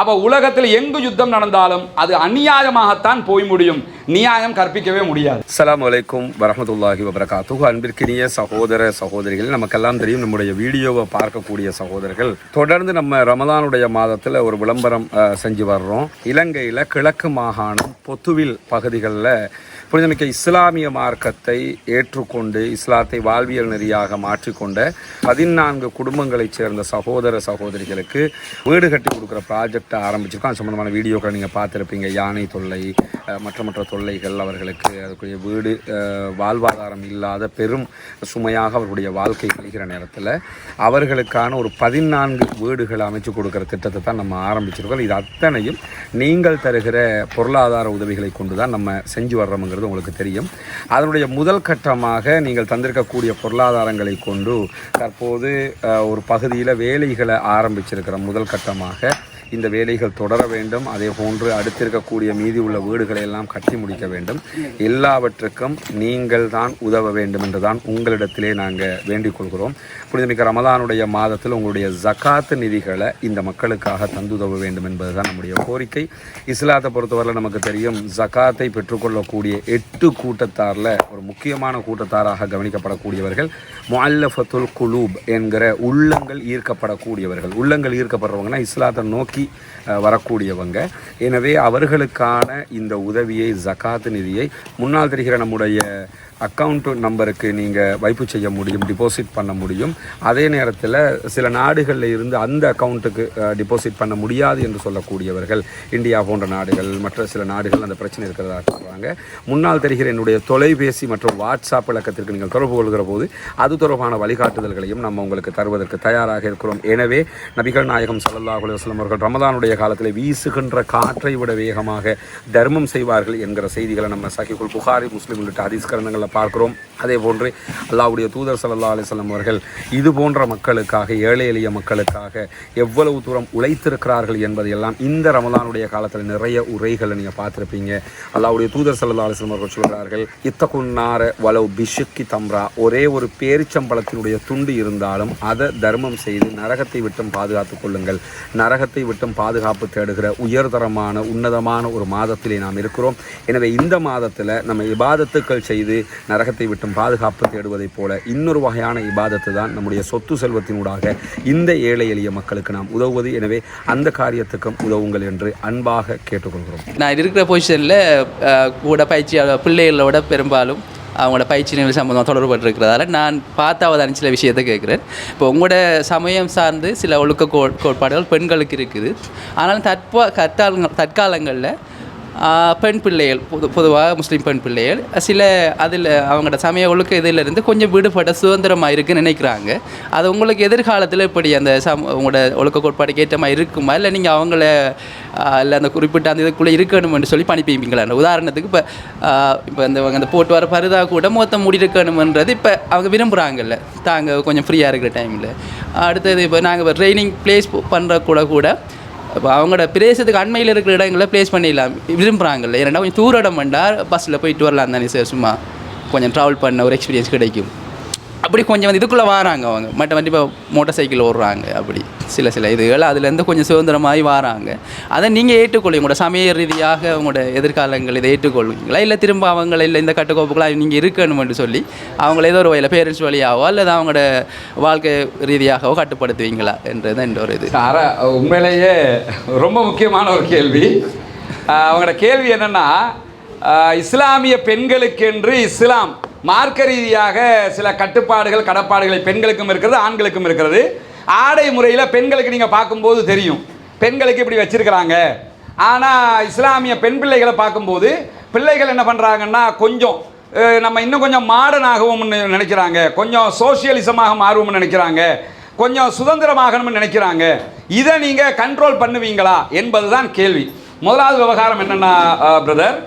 அப்போ உலகத்தில் எங்கு யுத்தம் நடந்தாலும் அது அநியாயமாகத்தான் போய் முடியும், நியாயம் கற்பிக்கவே முடியாது. அஸ்ஸலாமு அலைக்கும் வரஹ்மத்துல்லாஹி வபரகாத்துஹு. அன்பிற்கினிய சகோதர சகோதரிகள், நமக்கெல்லாம் தெரியும், நம்முடைய வீடியோவை பார்க்கக்கூடிய சகோதரர்கள் தொடர்ந்து நம்ம ரமலானுடைய மாதத்தில் ஒரு விளம்பரம் செஞ்சு வர்றோம். இலங்கையில் கிழக்கு மாகாணம் பொத்துவில் பகுதிகளில் புனிதமிக்க இஸ்லாமிய மார்க்கத்தை ஏற்றுக்கொண்டு இஸ்லாத்தை வாழ்வியல் நெறியாக மாற்றிக்கொண்ட 14 குடும்பங்களைச் சேர்ந்த சகோதர சகோதரிகளுக்கு வீடு கட்டி கொடுக்குற ப்ராஜெக்டை ஆரம்பிச்சிருக்கோம். அது சம்பந்தமான வீடியோக்களை நீங்கள் பார்த்துருப்பீங்க. யானை தொல்லை, மற்ற தொல்லைகள், அவர்களுக்கு அதுக்குரிய வீடு, வாழ்வாதாரம் இல்லாத பெரும் சுமையாக அவர்களுடைய வாழ்க்கை கழிக்கிற நேரத்தில் அவர்களுக்கான ஒரு 14 வீடுகள் அமைச்சு கொடுக்குற திட்டத்தை தான் நம்ம ஆரம்பிச்சிருக்கோம். இது அத்தனையும் நீங்கள் தருகிற பொருளாதார உதவிகளை கொண்டு தான் நம்ம செஞ்சு வர்றோம்ங்க. உங்களுக்கு தெரியும். அதனுடைய முதல் கட்டமாக நீங்கள் தந்திருக்கக்கூடிய பொருளாதாரங்களை கொண்டு தற்போது ஒரு பகுதியில் வேலைகளை ஆரம்பிச்சிருக்கிற முதல் கட்டமாக இந்த வேலைகள் தொடர வேண்டும். அதே போன்று அடுத்திருக்கக்கூடிய மீதி உள்ள வீடுகளை எல்லாம் கட்டி முடிக்க வேண்டும். எல்லாவற்றுக்கும் நீங்கள் தான் உதவ வேண்டும் என்று தான் உங்களிடத்திலே நாங்கள் வேண்டிக் கொள்கிறோம். புனிதமிக்க ரமலானுடைய மாதத்தில் உங்களுடைய ஜகாத்து நிதிகளை இந்த மக்களுக்காக தந்துதவ வேண்டும் என்பது தான் நம்முடைய கோரிக்கை. இஸ்லாத்தை பொறுத்தவரையில் நமக்கு தெரியும், ஜகாத்தை பெற்றுக்கொள்ளக்கூடிய 8 கூட்டத்தாரில் ஒரு முக்கியமான கூட்டத்தாராக கவனிக்கப்படக்கூடியவர்கள் முஅல்லஃபத்துல் குலூப் என்கிற உள்ளங்கள் ஈர்க்கப்படக்கூடியவர்கள். உள்ளங்கள் ஈர்க்கப்படுறவங்கன்னா இஸ்லாத்தை நோக்கி வரக்கூடியவங்க. எனவே அவர்களுக்கான இந்த உதவியை, ஜகாத்து நிதியை முன்னால் தெரிகிற நம்முடைய அக்கௌண்ட் நம்பருக்கு நீங்கள் வைப்பு செய்ய முடியும், டிபாசிட் பண்ண முடியும். அதே நேரத்தில் சில நாடுகளில் இருந்து அந்த அக்கௌண்ட்டுக்கு டிபாசிட் பண்ண முடியாது என்று சொல்லக்கூடியவர்கள் இந்தியா போன்ற நாடுகள், மற்ற சில நாடுகள் அந்த பிரச்சனை இருக்கிறதா சொல்கிறாங்க. முன்னால் தெரிகிற என்னுடைய தொலைபேசி மற்றும் வாட்ஸ்அப் இலக்கத்திற்கு நீங்கள் தொடர்பு கொள்கிற போது அது தொடர்பான வழிகாட்டுதல்களையும் நம்ம உங்களுக்கு தருவதற்கு தயாராக இருக்கிறோம். எனவே நபிகள் நாயகம் ஸல்லல்லாஹு அலைஹி வஸல்லம் அவர்கள் ரமதானுடைய காலத்தில் வீசுகின்ற காற்றை விட வேகமாக தர்மம் செய்வார்கள் என்கிற செய்திகளை நம்ம சஹீஹுல் புகாரி, முஸ்லிம் உள்ளிட்ட ஹதீஸ் கிரந்தங்களில் பார்க்கிறோம். அதே போன்று அல்லாஹ்வுடைய தூதர் ஸல்லல்லாஹு அலைஹி வஸல்லம் அவர்கள் இது போன்ற மக்களுக்காக, ஏழை எளிய மக்களுக்காக எவ்வளவு தூரம் உழைத்திருக்கிறார்கள் என்பதையெல்லாம் இந்த ரமலானுடைய காலத்தில் நிறைய உரைகளை நீங்கள் பார்த்துருப்பீங்க. அல்லாஹ்வுடைய தூதர் ஸல்லல்லாஹு அலைஹி வஸல்லம் அவர்கள் சொல்கிறார்கள், இத்தகுன்னார வலவ் பிஷுக்கி தம்ரா, ஒரே ஒரு பேரிச்சம்பழத்தினுடைய துண்டு இருந்தாலும் அதை தர்மம் செய்து நரகத்தை விட்டும் பாதுகாத்துக் கொள்ளுங்கள். நரகத்தை விட்டும் பாதுகாப்பு தேடுகிற உயர்தரமான உன்னதமான ஒரு மாதத்திலே நாம் இருக்கிறோம். எனவே இந்த மாதத்தில் நம்ம இபாதத்துக்கள் செய்து நரகத்தை விட்டும் பாதுகாப்பு தேடுவதைப் போல இன்னொரு வகையான இபாதத்து தான் நம்முடைய சொத்து செல்வத்தினூடாக இந்த ஏழை எளிய மக்களுக்கு நாம் உதவுவது. எனவே அந்த காரியத்துக்கும் உதவுங்கள் என்று அன்பாக கேட்டுக்கொள்கிறோம். நான் இருக்கிற பொசிஷனில் கூட பயிற்சி பிள்ளைகளோட பெரும்பாலும் அவங்களோட பயிற்சி நிலை சம்பந்தமாக தொடர்புபட்டிருக்கிறதால நான் பார்த்தாவது சில விஷயத்தை கேட்குறேன். இப்போ உங்களோட சமயம் சார்ந்து சில ஒழுக்க கோட்பாடுகள் பெண்களுக்கு இருக்குது. ஆனாலும் தற்காலங்களில் பெண் பிள்ளைகள் பொதுவாக முஸ்லீம் பெண் பிள்ளைகள் சில அதில் அவங்களோட சமய ஒழுக்க இதிலிருந்து கொஞ்சம் விடுபட்ட சுதந்திரமாக இருக்குன்னு நினைக்கிறாங்க. அது உங்களுக்கு எதிர்காலத்தில் இப்படி அந்த உங்களோட ஒழுக்க கோட்பாடுக்கு ஏற்ற மாதிரி இருக்குமா, இல்லை நீங்கள் அவங்கள இல்லை அந்த குறிப்பிட்ட அந்த இதுக்குள்ளே இருக்கணும்னு சொல்லி பணிப்பீங்களா? உதாரணத்துக்கு இப்போ அந்த போட்டு வர பருதா கூட மொத்தம் முடிக்கணுமன்றது இப்போ அவங்க விரும்புகிறாங்கல்ல, தாங்க கொஞ்சம் ஃப்ரீயாக இருக்கிற டைமில். அடுத்தது இப்போ நாங்கள் இப்போ ட்ரைனிங் ப்ளேஸ் பண்ணுற கூட இப்போ அவங்களோட பிரதேசத்துக்கு அண்மையில் இருக்கிற இடங்களில் ப்ளேஸ் பண்ணிடலாம் விரும்புகிறாங்கல்ல. ஏன்னா கொஞ்சம் தூர இடம் வேண்டாம், பஸ்ஸில் போயிட்டு வரலாம் தானே சார், சும்மா கொஞ்சம் ட்ராவல் பண்ண ஒரு எக்ஸ்பீரியன்ஸ் கிடைக்கும். அப்படி கொஞ்சம் இதுக்குள்ளே வராங்க அவங்க, மற்ற இப்போ மோட்டார் சைக்கிள் ஓடுறாங்க. அப்படி சில இதுகள் அதுலேருந்து கொஞ்சம் சுதந்திரமாகி வராங்க. அதை நீங்கள் ஏற்றுக்கொள்ளுங்க, உங்களோட சமய ரீதியாக உங்களோட எதிர்காலங்கள் இதை ஏற்றுக்கொள்வீங்களா, இல்லை திரும்ப அவங்கள இல்லை இந்த கட்டுக்கோப்புகளாக நீங்கள் இருக்கணும்னு சொல்லி அவங்கள ஏதோ ஒரு வகையில் பேரண்ட்ஸ் வழியாகவோ அல்லது அவங்களோட வாழ்க்கை ரீதியாகவோ கட்டுப்படுத்துவீங்களா என்றது என்ற ஒரு இது. உண்மையிலேயே ரொம்ப முக்கியமான ஒரு கேள்வி. அவங்களோட கேள்வி என்னென்னா, இஸ்லாமிய பெண்களுக்கென்று இஸ்லாம் மார்க்க ரீதியாக சில கட்டுப்பாடுகள் கடப்பாடுகளை பெண்களுக்கும் இருக்கிறது, ஆண்களுக்கும் இருக்கிறது. ஆடை முறையில் பெண்களுக்கு நீங்கள் பார்க்கும்போது தெரியும், பெண்களுக்கு இப்படி வச்சிருக்கிறாங்க. ஆனால் இஸ்லாமிய பெண் பிள்ளைகளை பார்க்கும்போது பிள்ளைகள் என்ன பண்ணுறாங்கன்னா, கொஞ்சம் நம்ம இன்னும் கொஞ்சம் மாடர்னாகவும்னு நினைக்கிறாங்க, கொஞ்சம் சோசியலிசமாக மாறுவோம்னு நினைக்கிறாங்க, கொஞ்சம் சுதந்திரமாகணும்னு நினைக்கிறாங்க. இதை நீங்கள் கண்ட்ரோல் பண்ணுவீங்களா என்பது தான் கேள்வி. முதலாவது விவகாரம் என்னென்னா பிரதர்,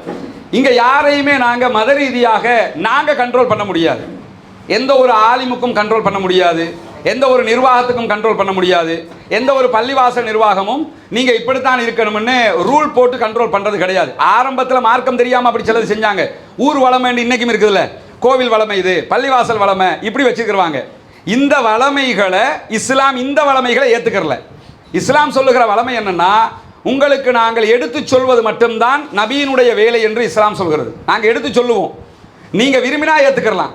இங்கே யாரையுமே நாங்கள் மத ரீதியாக நாங்கள் கண்ட்ரோல் பண்ண முடியாது. எந்த ஒரு ஆலிமுக்கும் கண்ட்ரோல் பண்ண முடியாது, எந்த ஒரு நிர்வாகத்துக்கும் கண்ட்ரோல் பண்ண முடியாது. எந்த ஒரு பள்ளிவாசல் நிர்வாகமும் நீங்கள் இப்படித்தான் இருக்கணும்னு ரூல் போட்டு கண்ட்ரோல் பண்ணுறது கிடையாது. ஆரம்பத்தில் மார்க்கம் தெரியாமல் அப்படி சிலது செஞ்சாங்க. ஊர் வளமை இன்றைக்கும் இருக்குதுல்ல, கோவில் வளமை, இது பள்ளிவாசல் வளமை, இப்படி வச்சுக்கிடுவாங்க. இந்த வளமைகளை இஸ்லாம் இந்த வளமைகளை ஏற்றுக்கிறல. இஸ்லாம் சொல்லுகிற வளமை என்னென்னா, உங்களுக்கு நாங்கள் எடுத்து சொல்வது மட்டும்தான் நபியினுடைய வேலை என்று இஸ்லாம் சொல்கிறது. நாங்கள் எடுத்து சொல்லுவோம், நீங்கள் விரும்பினா ஏற்றுக்கலாம்,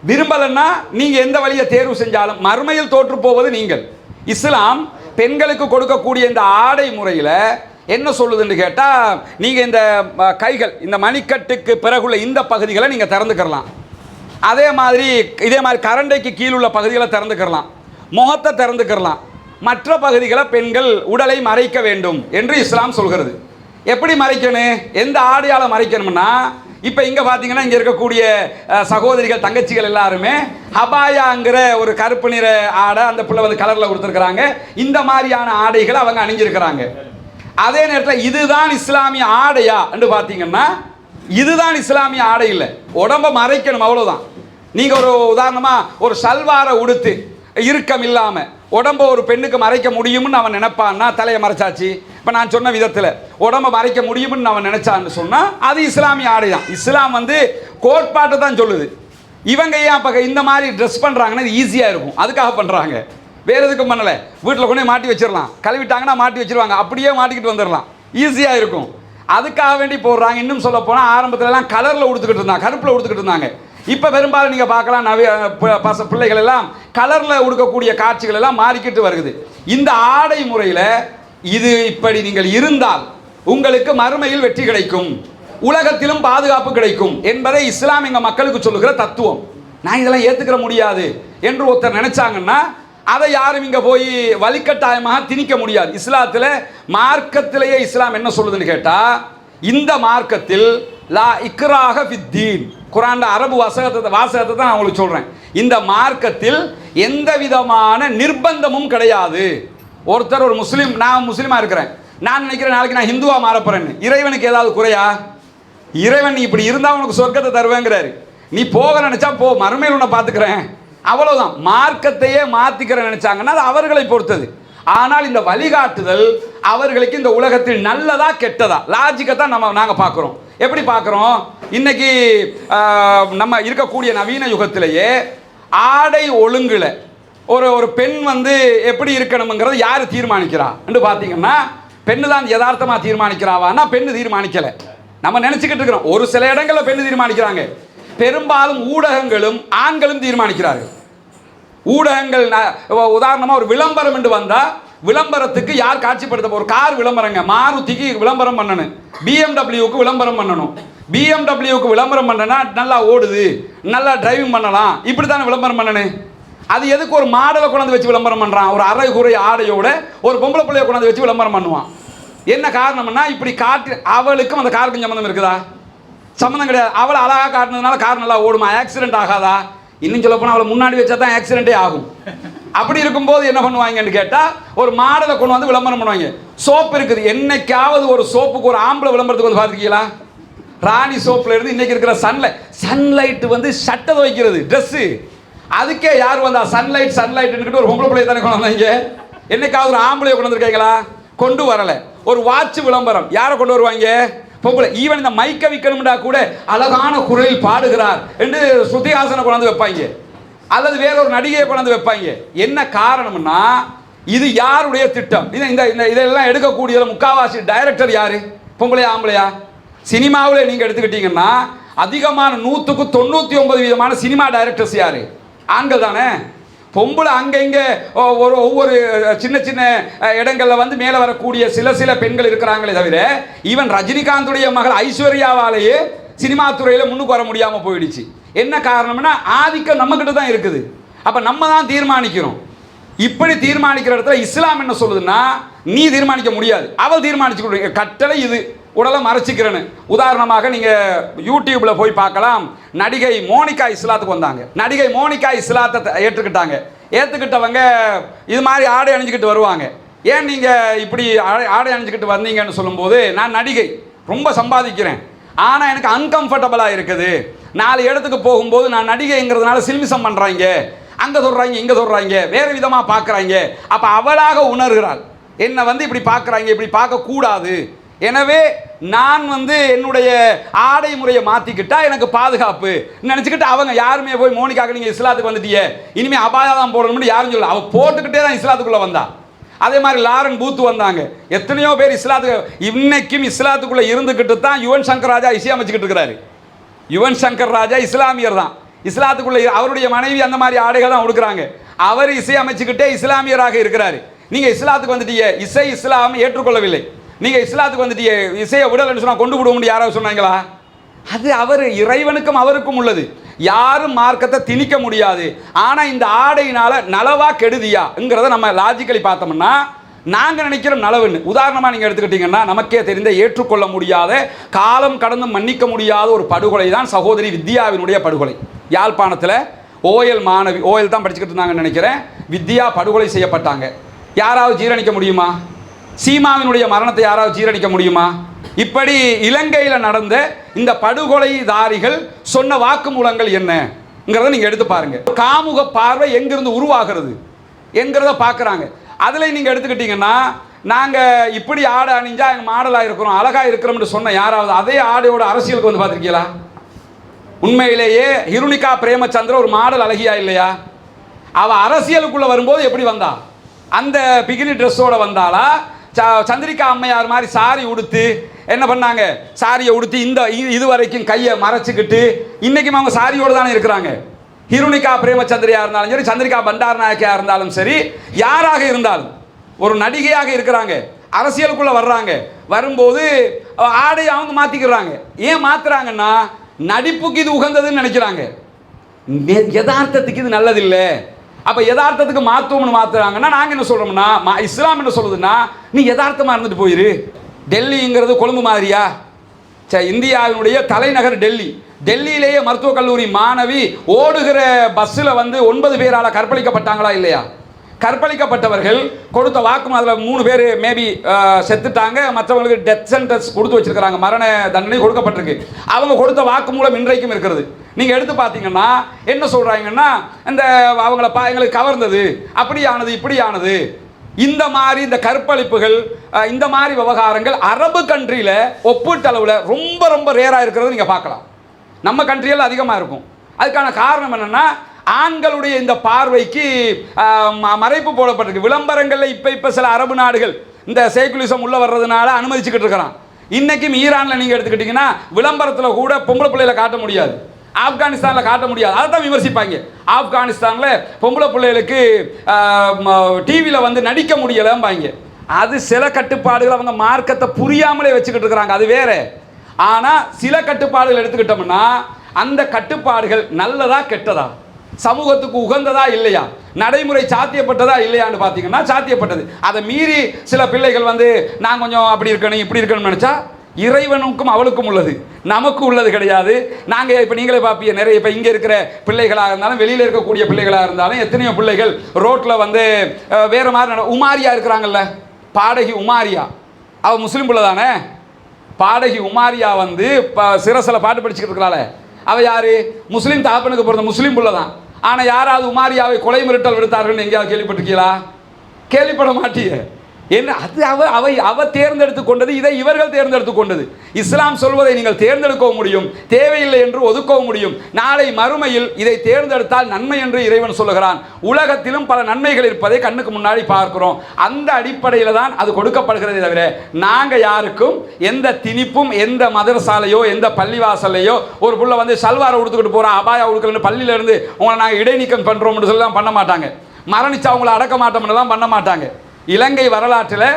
விரும்பலைன்னா நீங்கள் எந்த வழியை தேர்வு செஞ்சாலும் மறுமையில் தோற்று போவது நீங்கள். இஸ்லாம் பெண்களுக்கு கொடுக்கக்கூடிய இந்த ஆடை முறையில் என்ன சொல்லுதுன்னு கேட்டால், நீங்கள் இந்த கைகள், இந்த மணிக்கட்டுக்கு பிறகுள்ள இந்த பகுதிகளை நீங்கள் திறந்துக்கிறலாம். அதே மாதிரி கரண்டைக்கு கீழுள்ள பகுதிகளை திறந்துக்கிறலாம், முகத்தை திறந்துக்கிறலாம். மற்ற பகுதிகளை பெண்கள் உடலை மறைக்க வேண்டும் என்று இஸ்லாம் சொல்கிறது. எப்படி மறைக்கணும், எந்த ஆடையால் மறைக்கணும்னா, இப்போ இங்கே பார்த்தீங்கன்னா இங்கே இருக்கக்கூடிய சகோதரிகள் தங்கச்சிகள் எல்லாருமே ஹபாயாங்கிற ஒரு கருப்பு நிற ஆடை, அந்த பிள்ளை வந்து கலரில் கொடுத்துருக்குறாங்க, இந்த மாதிரியான ஆடைகளை அவங்க அணிஞ்சிருக்கிறாங்க. அதே நேரத்தில் இதுதான் இஸ்லாமிய ஆடையா என்று பார்த்தீங்கன்னா இதுதான் இஸ்லாமிய ஆடை இல்லை, உடம்பை மறைக்கணும், அவ்வளோதான். நீங்கள் ஒரு உதாரணமாக ஒரு சல்வாரை உடுத்து இறுக்கம் இல்லாமல் உடம்பை ஒரு பெண்ணுக்கு மறைக்க முடியும்னு அவன் நினைப்பான்னா, தலையை மறைச்சாச்சு, இப்போ நான் சொன்ன விதத்தில் உடம்பை மறைக்க முடியும்னு அவன் நினைச்சான்னு சொன்னால் அது இஸ்லாமிய ஆடை தான். இஸ்லாம் வந்து கோட்பாட்டை தான் சொல்லுது. இவங்க ஏன் அப்போ இந்த மாதிரி ட்ரெஸ் பண்ணுறாங்கன்னா இது ஈஸியாக இருக்கும், அதுக்காக பண்ணுறாங்க, வேறு எதுக்கும் பண்ணலை. வீட்டில் கொண்டே மாட்டி வச்சிடலாம், கழுவிட்டாங்கன்னா மாட்டி வச்சிருவாங்க, அப்படியே மாட்டிக்கிட்டு வந்துடலாம், ஈஸியாக இருக்கும், அதுக்காக வேண்டி போடுறாங்க. இன்னும் சொல்ல போனால் ஆரம்பத்துலலாம் கலரில் உடுத்துக்கிட்டு இருந்தாங்க, கருப்பில் உடுத்துக்கிட்டு இருந்தாங்க. இப்போ பெரும்பாலும் நீங்கள் பார்க்கலாம், பிள்ளைகள் எல்லாம் கலரில் உடுக்கக்கூடிய காட்சிகள் எல்லாம் மாறிக்கிட்டு வருகிறது. இந்த ஆடை முறையில் இது இப்படி நீங்கள் இருந்தால் உங்களுக்கு மறுமையில் வெற்றி கிடைக்கும், உலகத்திலும் பாதுகாப்பு கிடைக்கும் என்பதை இஸ்லாம் எங்கள் மக்களுக்கு சொல்லுகிற தத்துவம். நான் இதெல்லாம் ஏற்றுக்கிற முடியாது என்று ஒருத்தர் நினைச்சாங்கன்னா அதை யாரும் இங்கே போய் வலிக்கட்டாயமாக திணிக்க முடியாது. இஸ்லாத்தில் மார்க்கத்திலேயே இஸ்லாம் என்ன சொல்லுதுன்னு கேட்டால், இந்த மார்க்கத்தில் லா இக்ராஹ ஃபித்தீன், குர்ஆன்ல அரபு வாசகத்தை தான் நான் உங்களுக்கு சொல்கிறேன். இந்த மார்க்கத்தில் எந்த விதமான நிர்பந்தமும் கிடையாது. ஒருத்தர் ஒரு முஸ்லீம், நான் முஸ்லீமாக இருக்கிறேன், நான் நினைக்கிறேன் நாளைக்கு நான் ஹிந்துவாக மாறப்போறேன்னு, இறைவனுக்கு ஏதாவது குறையா? இறைவன் நீ இப்படி இருந்தால் உனக்கு சொர்க்கத்தை தருவேங்கிறாரு. நீ போக நினைச்சா போ, மறுமையில் உன்னை பார்த்துக்கிறேன், அவ்வளவுதான். மார்க்கத்தையே மாற்றிக்கிற நினைச்சாங்கன்னா அது அவர்களை பொறுத்தது. ஆனால் இந்த வழிகாட்டுதல் அவர்களுக்கு இந்த உலகத்தில் நல்லதா கெட்டதா லாஜிக்கை தான் நாங்கள் பார்க்குறோம். எப்படி பார்க்குறோம்? இன்னைக்கு நம்ம இருக்கக்கூடிய நவீன யுகத்திலேயே ஆடை ஒழுங்குல ஒரு பெண் எப்படி இருக்கணுங்கிறத யார் தீர்மானிக்கிறா என்று பார்த்தீங்கன்னா, பெண்ணு தான் யதார்த்தமாக தீர்மானிக்கிறாவான்னா பெண்ணு தீர்மானிக்கலை. நம்ம நினச்சிக்கிட்டு இருக்கிறோம். ஒரு சில இடங்களில் பெண்ணு தீர்மானிக்கிறாங்க, பெரும்பாலும் ஊடகங்களும் ஆண்களும் தீர்மானிக்கிறார்கள். ஊடகங்கள் உதாரணமாக ஒரு விளம்பரம் என்று வந்தால் விளம்பரத்துக்கு யார் காட்சிப்படுத்த? ஒரு கார் விளம்பரங்க, மாருதிக்கு விளம்பரம் பண்ணணும், பிஎம்டபிள்யூக்கு விளம்பரம் பண்ணணும். பிஎம்டபிள்யூக்கு விளம்பரம் பண்ணனா நல்லா ஓடுது, நல்லா டிரைவிங் பண்ணலாம், இப்படி தானே விளம்பரம் பண்ணணும். அது எதுக்கு ஒரு மாடலை கொண்டாந்து வச்சு விளம்பரம் பண்ணுறான்? ஒரு அரை குறை ஆடையோட ஒரு பொம்பளை பிள்ளையை கொண்டாந்து வச்சு விளம்பரம் பண்ணுவான். என்ன காரணம்னா, இப்படி காட்டு அவளுக்கும் அந்த காருக்கும் சம்மந்தம் இருக்குதா? சம்மந்தம் கிடையாது. அவளை அழகாக காட்டினதுனால கார் நல்லா ஓடுமா? ஆக்சிடென்ட் ஆகாதா? இன்னும் சொல்ல போனால் அவளை முன்னாடி வச்சா தான் ஆக்சிடென்ட்டே ஆகும். அப்படி இருக்கும்போது என்ன பண்ணுவாங்கன்னு கேட்டால், ஒரு மாடலை கொண்டு வந்து விளம்பரம் பண்ணுவாங்க. சோப்பு இருக்குது, என்னைக்காவது ஒரு சோப்புக்கு ஒரு ஆம்பளை விளம்பரத்துக்கு வந்து பார்த்துருக்கீங்களா? ராணி சோப்பில் இருந்து இன்னைக்கு இருக்கிற சன்லைட் சட்டை துவைக்கிறது, ட்ரெஸ்ஸு, அதுக்கே யார் வந்தா? சன்லைட்னு ஒரு பொம்பளை பிள்ளையை தானே கொண்டு வந்தாங்க. என்னைக்காவது ஒரு ஆம்பளையை கொண்டு வந்திருக்கீங்களா? கொண்டு வரலை. ஒரு வாட்ச் விளம்பரம் யாரை கொண்டு வருவாங்க? பொம்பளை. ஈவன் இந்த மைக்க விற்கணும்டா கூட அழகான குரலில் பாடுகிறார் என்று ஸ்ருதிஹாசனை கொண்டாந்து வைப்பாங்க, அல்லது வேறொரு நடிகையை கொண்டாந்து வைப்பாங்க. என்ன காரணம்னா, இது யாருடைய திட்டம்? இதெல்லாம் எடுக்கக்கூடிய முக்காவாசி டைரக்டர் யாரு? பொம்பளையா ஆம்பளையா? சினிமாவில் நீங்கள் எடுத்துக்கிட்டீங்கன்னா அதிகமான 100க்கு 99% சினிமா டைரக்டர்ஸ் யாரு? ஆண்கள் தானே. பொம்பளை அங்கே இங்கே ஒவ்வொரு சின்ன சின்ன இடங்களில் மேலே வரக்கூடிய சில பெண்கள் இருக்கிறாங்களே தவிர, ஈவன் ரஜினிகாந்துடைய மகள் ஐஸ்வர்யாவாலேயே சினிமா துறையில் முன்னுக்கு வர முடியாமல் போயிடுச்சு. என்ன காரணம்னா, ஆதிக்கம் நம்மக்கிட்ட தான் இருக்குது. அப்போ நம்ம தான் தீர்மானிக்கிறோம். இப்படி தீர்மானிக்கிற இடத்துல இஸ்லாம் என்ன சொல்லுதுன்னா, நீ தீர்மானிக்க முடியாது, அவள் தீர்மானிச்சு கொடுங்க. கட்டளை இது, உடலை மறைச்சிக்கிறேன்னு. உதாரணமாக நீங்கள் யூடியூப்பில் போய் பார்க்கலாம். நடிகை மோனிகா இஸ்லாத்துக்கு வந்தாங்க. நடிகை மோனிகா இஸ்லாத்தை ஏற்றுக்கிட்டவங்க இது மாதிரி ஆடை அணிஞ்சிக்கிட்டு வருவாங்க. ஏன் நீங்கள் இப்படி ஆடை அணிஞ்சிக்கிட்டு வந்தீங்கன்னு சொல்லும்போது, நான் நடிகை, ரொம்ப சம்பாதிக்கிறேன், ஆனால் எனக்கு அன்கம்ஃபர்டபுளாக இருக்குது, 4 இடத்துக்கு போகும்போது நான் நடிகைங்கிறதுனால சில்மிசம் பண்ணுறாங்க, அங்கே சொல்கிறாங்க இங்கே சொல்கிறாங்க, வேறு விதமாக பார்க்குறாங்க. அப்போ அவளாக உணர்கிறாள், என்னை இப்படி பார்க்குறாங்க, இப்படி பார்க்கக்கூடாது, எனவே நான் என்னுடைய ஆடை முறையை மாற்றிக்கிட்டா எனக்கு பாதுகாப்பு நினச்சிக்கிட்டு அவங்க யாருமே போய் மோனிகாக்கு நீங்கள் இஸ்லாத்துக்கு வந்துட்டியே, இனிமேல் அபாயா தான் போடணும்னு யாரும் சொல்லல. அவள் போட்டுக்கிட்டே தான் இஸ்லாத்துக்குள்ளே வந்தா. அதே மாதிரி லாரன் பூத்து வந்தாங்க. எத்தனையோ பேர் இஸ்லாத்துக்கு இன்னைக்கும் இஸ்லாத்துக்குள்ளே இருந்துக்கிட்டு தான் யுவன் சங்கர் ராஜா இசையமைச்சிக்கிட்டு இருக்கிறாரு. யுவன் சங்கர் ராஜா இஸ்லாமியர் தான். இஸ்லாத்துக்குள்ளே அவருடைய மனைவி அந்த மாதிரி ஆடைகள் தான் கொடுக்குறாங்க. அவர் இசையமைச்சுக்கிட்டே இஸ்லாமியராக இருக்கிறாரு. நீங்கள் இஸ்லாத்துக்கு வந்துட்டீங்க, இஸ்லாம் ஏற்றுக்கொள்ளவில்லை, நீங்கள் இஸ்லாத்துக்கு வந்துட்டீங்க, இசையை விடலைன்னு சொன்னால் கொண்டு விடுவோம்னு யாராவது சொன்னாங்களா? அது அவர் இறைவனுக்கும் அவருக்கும் உள்ளது. யாரும் மார்க்கத்தை திணிக்க முடியாது. ஆனால் இந்த ஆடையினால் நலவா கெடுதியாங்கிறத நம்ம லாஜிக்கலி பார்த்தோம்னா நாங்கள் நினைக்கிறோம் நலவுன்னு. உதாரணமாக நீங்கள் எடுத்துக்கிட்டிங்கன்னா, நமக்கே தெரிந்த ஏற்றுக்கொள்ள முடியாத, காலம் கடந்து மன்னிக்க முடியாத ஒரு படுகொலை தான் சகோதரி வித்யாவினுடைய படுகொலை. யாழ்ப்பாணத்தில் ஓஎல் மாணவி, ஓஎல் தான் படிச்சுக்கிட்டு இருந்தாங்கன்னு நினைக்கிறேன், வித்யா படுகொலை செய்யப்பட்டாங்க. யாராவது ஜீரணிக்க முடியுமா? சீமாவினுடைய மரணத்தை யாராவது ஜீரணிக்க முடியுமா? இப்படி இலங்கையில் நடந்த இந்த படுகொலைதாரிகள் சொன்ன வாக்குமூலங்கள் என்னங்கிறத நீங்கள் எடுத்து பாருங்க. காமுக பார்வை எங்கிருந்து உருவாகிறது என்கிறத பார்க்குறாங்க. அதில் நீங்கள் எடுத்துக்கிட்டிங்கன்னா, நாங்கள் இப்படி ஆடை அணிஞ்சா எங்கள் மாடலாக இருக்கிறோம், அழகாக இருக்கிறோம்னு சொன்ன யாராவது அதே ஆடையோட அரசியலுக்கு வந்து பார்த்துருக்கீங்களா? உண்மையிலேயே ஹிருணிகா பிரேமச்சந்திர ஒரு மாடல் அழகியா இல்லையா? அவள் அரசியலுக்குள்ளே வரும்போது எப்படி வந்தா? அந்த பிகினி ட்ரெஸ்ஸோடு வந்தாலா? சந்திரிகா அம்மையார் மாதிரி சாரி உடுத்து என்ன பண்ணாங்க? சாரியை உடுத்தி இது வரைக்கும் கையை மறைச்சிக்கிட்டு இன்றைக்கும் அவங்க சாரியோடு தானே இருக்கிறாங்க. ஹிருணிகா பிரேமச்சந்திரியாக இருந்தாலும் சரி, சந்திரிகா பண்டாரநாயக்கியாக இருந்தாலும் சரி, யாராக இருந்தாலும் ஒரு நடிகையாக இருக்கிறாங்க. அரசியலுக்குள்ளே வர்றாங்க. வரும்போது ஆடையை அவங்க மாற்றிக்கிறாங்க. ஏன் மாற்றுறாங்கன்னா நடிப்புக்கு இது உகந்ததுன்னு நினைக்கிறாங்க, யதார்த்தத்துக்கு இது நல்லதில்லை. அப்போ யதார்த்தத்துக்கு மாற்றுவோம்னு மாற்றுறாங்கன்னா நாங்கள் என்ன சொல்கிறோம்னா, இஸ்லாம் என்ன சொல்லுதுன்னா நீ யதார்த்தமாக இருந்துட்டு போயிரு. டெல்லிங்கிறது கொழும்பு மாதிரியா? இந்தியாவினுடைய தலைநகர் டெல்லி. டெல்லியிலேயே மருத்துவக் கல்லூரி மாணவி ஓடுகிற பஸ்ஸில் 9 பேரால் கற்பழிக்கப்பட்டாங்களா இல்லையா? கற்பழிக்கப்பட்டவர்கள் கொடுத்த வாக்கும் அதில் 3 பேர் மேபி செத்துட்டாங்க, மற்றவங்களுக்கு டெத் சென்டென்ஸ் கொடுத்து வச்சிருக்கிறாங்க, மரண தண்டனை கொடுக்கப்பட்டிருக்கு. அவங்க கொடுத்த வாக்கு மூலம் இன்றைக்கும் இருக்கிறது. நீங்கள் எடுத்து பார்த்தீங்கன்னா என்ன சொல்கிறாங்கன்னா, இந்த அவங்கள எங்களுக்கு கவர்ந்தது, அப்படியானது இப்படியானது, இந்த மாதிரி இந்த கற்பழிப்புகள், இந்த மாதிரி விவகாரங்கள் அரபு கண்ட்ரியில் ஒப்பீட்டளவில் ரொம்ப ரொம்ப ரேராக இருக்கிறது நீங்கள் பார்க்கலாம். நம்ம கண்ட்ரியில் அதிகமாக இருக்கும். அதுக்கான காரணம் என்னென்னா, ஆண்களுடைய இந்த பார்வைக்கு மறைப்பு போடப்பட்டிருக்கு. விளம்பரங்களில் இப்போ சில அரபு நாடுகள் இந்த செகுலரிசம் உள்ள வர்றதுனால அனுமதிச்சுக்கிட்டு இருக்கிறான். இன்றைக்கும் ஈரானில் நீங்கள் எடுத்துக்கிட்டிங்கன்னா விளம்பரத்தில் கூட பொம்பளை பிள்ளைகளை காட்ட முடியாது, ஆப்கானிஸ்தானில் காட்ட முடியாது. அதை தான் விமர்சிப்பாங்க. ஆப்கானிஸ்தானில் பொம்பளை பிள்ளைகளுக்கு டிவியில் நடிக்க முடியலைம்பாங்க. அது சில கட்டுப்பாடுகள் அவங்க மார்க்கத்தை புரியாமலே வச்சுக்கிட்டு இருக்கிறாங்க, அது வேற. ஆனால் சில கட்டுப்பாடுகள் எடுத்துக்கிட்டோம்னா அந்த கட்டுப்பாடுகள் நல்லதா கெட்டதா, சமூகத்துக்கு உகந்ததா இல்லையா, நடைமுறை சாத்தியப்பட்டதா இல்லையான்னு பார்த்தீங்கன்னா சாத்தியப்பட்டது. அதை மீறி சில பிள்ளைகள் நான் கொஞ்சம் அப்படி இருக்கணும் இப்படி இருக்கணும்னு நினச்சா இறைவனுக்கும் அவளுக்கும் உள்ளது, நமக்கு உள்ளது கிடையாது. நாங்கள் இப்போ நீங்களே பார்ப்பீங்க, நிறைய இப்போ இங்கே இருக்கிற பிள்ளைகளாக இருந்தாலும் வெளியில் இருக்கக்கூடிய பிள்ளைகளாக இருந்தாலும் எத்தனையோ பிள்ளைகள் ரோட்டில் வேறு மாதிரி உமாரியா இருக்கிறாங்கல்ல, பாடகி உமாரியா, அவள் முஸ்லீம் பிள்ளை தானே. பாடகி உமாரியா சிரசில் பாட்டு படிச்சுக்கிட்டு இருக்கிறாள். அவள் யார்? முஸ்லீம் தாப்பனுக்கு பிறந்த முஸ்லீம் பிள்ளை தான். ஆனால் யாராவது உமாரியாவை கொலை மிரட்டல் விடுத்தார்கள் எங்கேயாவது கேள்விப்பட்டிருக்கீங்களா? கேள்விப்பட மாட்டீங்க. என்ன அது அவ தேர்ந்தெடுத்து கொண்டது, இதை இவர்கள் தேர்ந்தெடுத்து கொண்டது. இஸ்லாம் சொல்வதை நீங்கள் தேர்ந்தெடுக்கவும் முடியும், தேவையில்லை என்று ஒதுக்கவும் முடியும். நாளை மறுமையில் இதை தேர்ந்தெடுத்தால் நன்மை என்று இறைவன் சொல்லுகிறான். உலகத்திலும் பல நன்மைகள் இருப்பதை கண்ணுக்கு முன்னாடி பார்க்கிறோம். அந்த அடிப்படையில் தான் அது கொடுக்கப்படுகிறதே தவிர நாங்கள் யாருக்கும் எந்த திணிப்பும், எந்த மதரசாலையோ எந்த பள்ளிவாசல்லையோ ஒரு புள்ள சல்வாரை உடுத்துக்கிட்டு போகிறோம், அபாயா உடுக்கலன்னு பள்ளியிலேருந்து உங்களை நாங்கள் இடைநீக்கம் பண்ணுறோம்னு சொல்லி பண்ண மாட்டாங்க. மரணிச்சா அவங்கள அடக்க மாட்டோம்னு தான் பண்ண மாட்டாங்க. இலங்கை வரலாற்றில்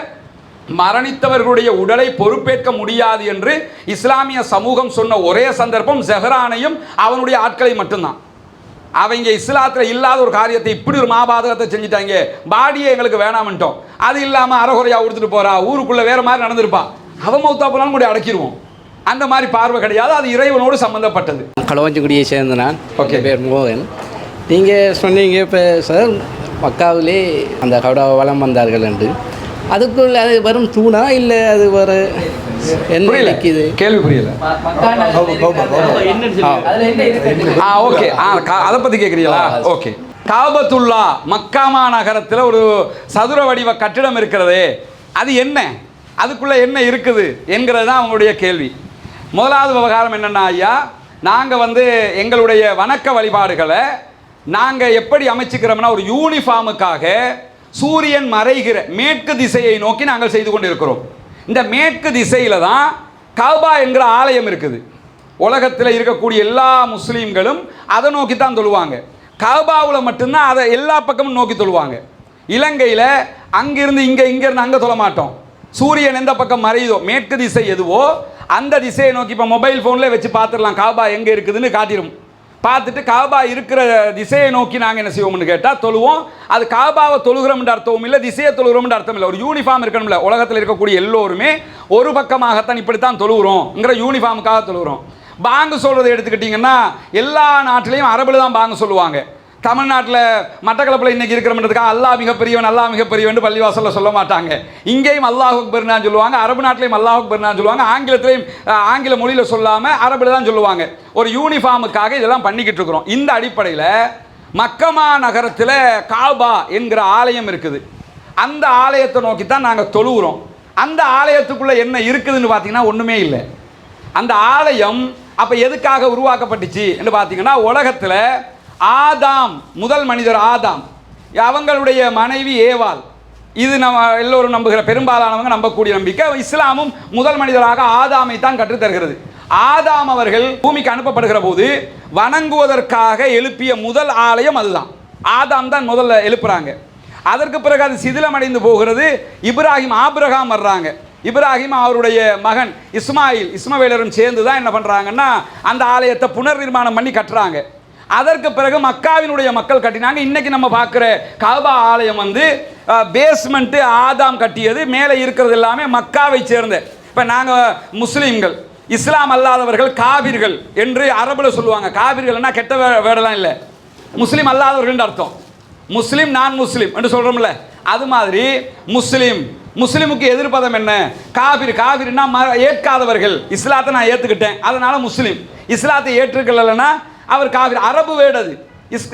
மரணித்தவர்களுடைய உடலை பொறுப்பேற்க முடியாது என்று இஸ்லாமிய சமூகம் சொன்ன ஒரே சந்தர்ப்பம் ஜஹ்ரானையும் அவனுடைய ஆட்களை மட்டும்தான். அவங்க இஸ்லாத்தில் இல்லாத ஒரு காரியத்தை இப்படி ஒரு மாபாதகத்தை செஞ்சுட்டாங்க, பாடியை எங்களுக்கு வேணாமன்ட்டோம். அது இல்லாமல் அறகுறையா உடுத்துட்டு போறா, ஊருக்குள்ள வேற மாதிரி நடந்திருப்பா, அவன் மௌத்தா போனாலும் கூட அடக்கிடுவோம். அந்த மாதிரி பார்வை கிடையாது, அது இறைவனோடு சம்பந்தப்பட்டது. களவாஞ்சிக்குடியை சேர்ந்த நான். ஓகே, பேர் மோகன். நீங்கள் சொன்னீங்க இப்போ சார் மக்காவிலே அந்த கவுடா வளம் வந்தார்கள் என்று, அதுக்குள்ள அது வரும் தூணா இல்லை அது வர என்ன நிற்கிது? கேள்வி புரியல. ஓகே, அதை பற்றி கேட்குறீங்களா? ஓகே, காபத்துல்லா மக்காமா நகரத்தில் ஒரு சதுர வடிவ கட்டிடம் இருக்கிறதே, அது என்ன, அதுக்குள்ளே என்ன இருக்குது என்கிறது தான் அவங்களுடைய கேள்வி. முதலாவது விவகாரம் என்னென்னா, ஐயா நாங்கள் எங்களுடைய வணக்க வழிபாடுகளை நாங்கள் எப்படி அமைச்சுக்கிறோம்னா, ஒரு யூனிஃபார்முக்காக சூரியன் மறைகிற மேற்கு திசையை நோக்கி நாங்கள் செய்து கொண்டு இருக்கிறோம். இந்த மேற்கு திசையில் தான் கஅபா என்கிற ஆலயம் இருக்குது. உலகத்தில் இருக்கக்கூடிய எல்லா முஸ்லீம்களும் அதை நோக்கி தான் தொழுவாங்க. கஅபாவில் மட்டும்தான் அதை எல்லா பக்கமும் நோக்கி தொழுவாங்க. இலங்கையில் அங்கிருந்து இங்கேருந்து அங்கே தொழ மாட்டோம். சூரியன் எந்த பக்கம் மறையுதோ, மேற்கு திசை எதுவோ அந்த திசையை நோக்கி இப்போ மொபைல் ஃபோனில் வச்சு பார்த்துடலாம் கஅபா எங்கே இருக்குதுன்னு காட்டிடும். பார்த்துட்டு கஅபா இருக்கிற திசையை நோக்கி நாங்கள் என்ன செய்வோம்னு கேட்டால் தொழுவோம். அது கஅபாவை தொழுகிறோம்ன்ற அர்த்தமும் இல்லை, திசையை தொழுகிறோம்ன்ற அர்த்தம் இல்லை. ஒரு யூனிஃபார்ம் இருக்கணும்ல, உலகத்தில் இருக்கக்கூடிய எல்லோருமே ஒரு பக்கமாகத்தான் இப்படித்தான் தொழுகிறோங்கிற யூனிஃபார்முக்காக தொழுகிறோம். பாங்கு சொல்கிறத எடுத்துக்கிட்டிங்கன்னா எல்லா நாட்டிலையும் அரபில் தான் பாங்கு சொல்லுவாங்க. தமிழ்நாட்டில் மட்டக்களப்பில் இன்றைக்கி இருக்கிறோம்ன்றதுக்காக அல்லாஹ் மிகப்பெரியவன் அல்லாஹ் மிகப்பெரியவன் பள்ளிவாசலில் சொல்ல மாட்டாங்க. இங்கேயும் அல்லாஹ் அக்பர்னான்னு சொல்லுவாங்க, அரபு நாட்டிலையும் அல்லாஹ் அக்பர்னான்னு சொல்லுவாங்க, ஆங்கிலத்திலையும் ஆங்கில மொழியில் சொல்லாமல் அரபில் தான் சொல்லுவாங்க. ஒரு யூனிஃபார்முக்காக இதெல்லாம் பண்ணிக்கிட்டு இருக்கிறோம். இந்த அடிப்படையில் மக்கமா நகரத்தில் கஅபா என்கிற ஆலயம் இருக்குது. அந்த ஆலயத்தை நோக்கி தான் நாங்கள் தொழுகிறோம். அந்த ஆலயத்துக்குள்ளே என்ன இருக்குதுன்னு பார்த்தீங்கன்னா ஒன்றுமே இல்லை. அந்த ஆலயம் அப்போ எதுக்காக உருவாக்கப்பட்டுச்சு என்று பார்த்தீங்கன்னா, உலகத்தில் ஆதாம், முதல் மனிதர் ஆதாம், அவங்களுடைய மனைவி ஏவாள், இது நம்ம எல்லோரும் நம்புகிற பெரும்பாலானவங்க நம்பக்கூடிய நம்பிக்கை. இஸ்லாமும் முதல் மனிதராக ஆதாமை தான் கற்றுத்தருகிறது. ஆதாம் அவர்கள் பூமிக்கு அனுப்பப்படுகிற போது வணங்குவதற்காக எழுப்பிய முதல் ஆலயம் அதுதான். ஆதாம் தான் முதல்ல எழுப்புறாங்க. அதற்கு பிறகு அது சிதிலமடைந்து போகிறது. இப்ராஹிம் ஆபிரகாம் வர்றாங்க. இப்ராஹிம் அவருடைய மகன் இஸ்மாயிலரும் சேர்ந்து தான் என்ன பண்ணுறாங்கன்னா அந்த ஆலயத்தை புனர் நிர்மாணம் பண்ணி கட்டுறாங்க. அதற்கு பிறகு மக்காவினுடைய மக்கள் கட்டினாங்க. இன்னைக்கு நம்ம பார்க்குற கஅபா ஆலயம் வந்து பேஸ்மெண்ட்டு ஆதாம் கட்டியது, மேலே இருக்கிறது எல்லாமே மக்காவை சேர்ந்த. இப்போ நாங்கள் முஸ்லீம்கள், இஸ்லாம் அல்லாதவர்கள் காபிர்கள் என்று அரபில் சொல்லுவாங்க. காபிர்கள்னா கெட்ட வேடெல்லாம் இல்லை, முஸ்லீம் அல்லாதவர்கள் அர்த்தம். முஸ்லீம் நான் முஸ்லீம் என்று சொல்கிறோம்ல, அது மாதிரி முஸ்லீமுக்கு எதிர்ப்பதம் என்ன? காபிர்னா ஏற்காதவர்கள். இஸ்லாத்தை நான் ஏற்றுக்கிட்டேன் அதனால முஸ்லீம். இஸ்லாத்தை ஏற்றுக்கலன்னா அவர் காபிர். அரபு வேர்டு அது.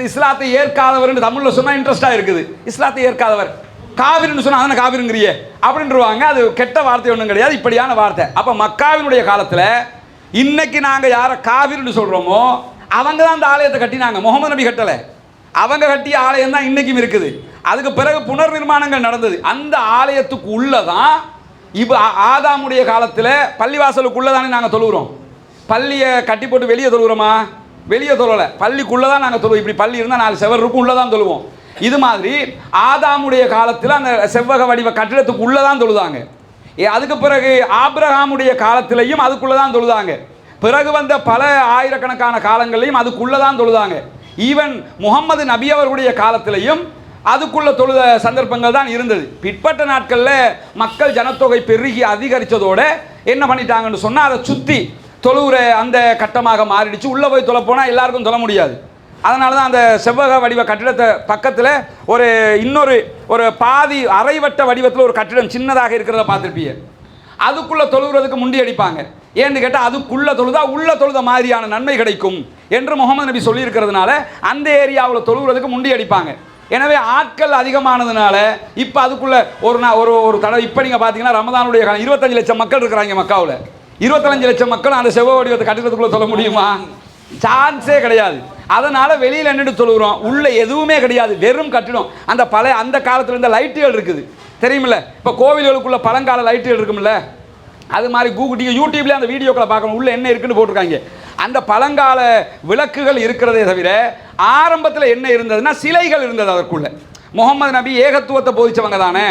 இஸ்லாத்தை ஏற்காதவர் தமிழில் சொன்னால் இன்ட்ரெஸ்டாக இருக்குது. இஸ்லாத்தை ஏற்காதவர் காபிர்னு சொன்னால் அதனை காபிருங்கிறியே அப்படின்றவாங்க. அது கெட்ட வார்த்தை ஒன்றும் கிடையாது, இப்படியான வார்த்தை. அப்போ மக்காவினுடைய காலத்தில் இன்னைக்கு நாங்கள் யாரை காபிர்னு சொல்கிறோமோ அவங்க தான் அந்த ஆலயத்தை கட்டினாங்க. முகமது நபி கட்டலை, அவங்க கட்டிய ஆலயம் தான் இன்றைக்கும் இருக்குது. அதுக்கு பிறகு புனர் நிர்மாணங்கள் நடந்தது. அந்த ஆலயத்துக்கு உள்ளதான் இப்போ ஆதாமுடைய காலத்தில் பள்ளிவாசலுக்குள்ளே தானே நாங்கள் தொழுகிறோம். பள்ளியை கட்டி போட்டு வெளியே தொழுகிறோமா? வெளியே தொழலை, பள்ளிக்குள்ளே தான் நாங்கள் தொழுவோம். இப்படி பள்ளி இருந்தால் 4 செவர் இருக்கும், உள்ளே தான் தொழுவோம். இது மாதிரி ஆதாமுடைய காலத்தில் அந்த செவ்வக வடிவ கட்டிடத்துக்கு உள்ளே தான் தொழுதாங்க. அதுக்கு பிறகு ஆபிரகாமுடைய காலத்திலையும் அதுக்குள்ளே தான் தொழுதாங்க. பிறகு வந்த பல ஆயிரக்கணக்கான காலங்களையும் அதுக்குள்ளே தான் தொழுதாங்க. ஈவன் முகமது நபி அவர்களுடைய காலத்திலையும் அதுக்குள்ள தொழுத சந்தர்ப்பங்கள் தான் இருந்தது. பிற்பட்ட நாட்களில் மக்கள் ஜனத்தொகை பெருகி அதிகரித்ததோடு என்ன பண்ணிட்டாங்கன்னு சொன்னால் அதை சுற்றி தொழுகிற அந்த கட்டமாக மாறிடுச்சு. உள்ளே போய் தொலை போனால் எல்லாருக்கும் தொழ முடியாது. அதனால தான் அந்த செவ்வக வடிவ கட்டிடத்தை பக்கத்தில் ஒரு பாதி அரைவட்ட வடிவத்தில் ஒரு கட்டிடம் சின்னதாக இருக்கிறத பார்த்துருப்பீங்க. அதுக்குள்ளே தொழுகிறதுக்கு முண்டி அடிப்பாங்க. ஏன்னு கேட்டால் அதுக்குள்ளே தொழுதா உள்ள தொழுத மாதிரியான நன்மை கிடைக்கும் என்று முகமது நபி சொல்லியிருக்கிறதுனால அந்த ஏரியாவில் தொழுகிறதுக்கு முண்டி அடிப்பாங்க. எனவே ஆட்கள் அதிகமானதுனால இப்போ அதுக்குள்ளே ஒரு தடவை இப்போ நீங்கள் பார்த்தீங்கன்னா ரமதானுடைய காலம் 25 லட்சம் மக்கள் இருக்கிறாங்க மக்காவில். 25 லட்சம் மக்கள் அந்த செவ்வக வடிவத்தை கட்டிடத்துக்குள்ளே சொல்ல முடியுமா? சான்ஸே கிடையாது. அதனால் வெளியில் நின்று தொழுகிறோம். உள்ளே எதுவுமே கிடையாது, வெறும் கட்டிடம். அந்த காலத்தில் இருந்த லைட்டுகள் இருக்குது தெரியுமில்ல. இப்போ கோவில்களுக்குள்ள பழங்கால லைட்டுகள் இருக்குமில்ல, அது மாதிரி யூடியூப்லேயே அந்த வீடியோக்களை பார்க்கணும் உள்ளே என்ன இருக்குன்னு போட்டிருக்காங்க. அந்த பழங்கால விளக்குகள் இருக்கிறதே தவிர ஆரம்பத்தில் என்ன இருந்ததுன்னா சிலைகள் இருந்தது. அதற்குள்ள முகமது நபி ஏகத்துவத்தை போதிச்சவங்க தானே.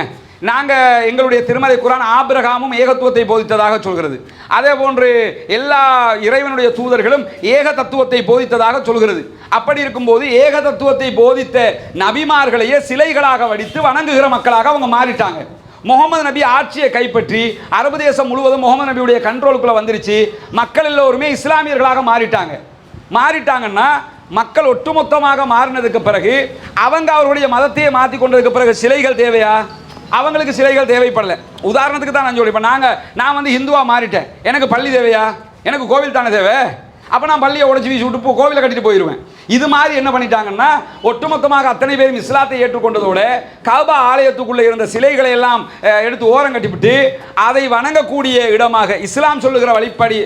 நாங்கள் எங்களுடைய திருமலை குர்ஆன் ஆபிரகாமும் ஏகத்துவத்தை போதித்ததாக சொல்கிறது. அதே போன்று எல்லா இறைவனுடைய தூதர்களும் ஏக தத்துவத்தை போதித்ததாக சொல்கிறது. அப்படி இருக்கும்போது ஏக தத்துவத்தை போதித்த நபிமார்களையே சிலைகளாக வடித்து வணங்குகிற மக்களாக அவங்க மாறிட்டாங்க. முகமது நபி ஆட்சியை கைப்பற்றி அரபு தேசம் முழுவதும் முகமது நபியுடைய கண்ட்ரோலுக்குள்ளே வந்துருச்சு. மக்கள் எல்லோருமே இஸ்லாமியர்களாக மாறிட்டாங்கன்னா மக்கள் ஒட்டுமொத்தமாக மாறினதுக்கு பிறகு அவங்க அவர்களுடைய மதத்தையே மாற்றி கொண்டதுக்கு பிறகு சிலைகள் தேவையா? அவங்களுக்கு சிலைகள் தேவைப்படலை. உதாரணத்துக்கு தான் நான் சொல்லிப்பேன், நான் வந்து ஹிந்துவாக மாறிட்டேன், எனக்கு பள்ளி தேவையா? எனக்கு கோவில் தானே தேவை. அப்போ நான் பள்ளியை உடச்சி வீசி விட்டு கோவிலை கட்டிட்டு போயிடுவேன். இது மாதிரி என்ன பண்ணிட்டாங்கன்னா ஒட்டுமொத்தமாக அத்தனை பேரும் இஸ்லாத்தை ஏற்றுக்கொண்டதோடு கஅபா ஆலயத்துக்குள்ளே இருந்த சிலைகளை எல்லாம் எடுத்து ஓரம் கட்டிவிட்டு அதை வணங்கக்கூடிய இடமாக, இஸ்லாம் சொல்லுகிற வழிப்படி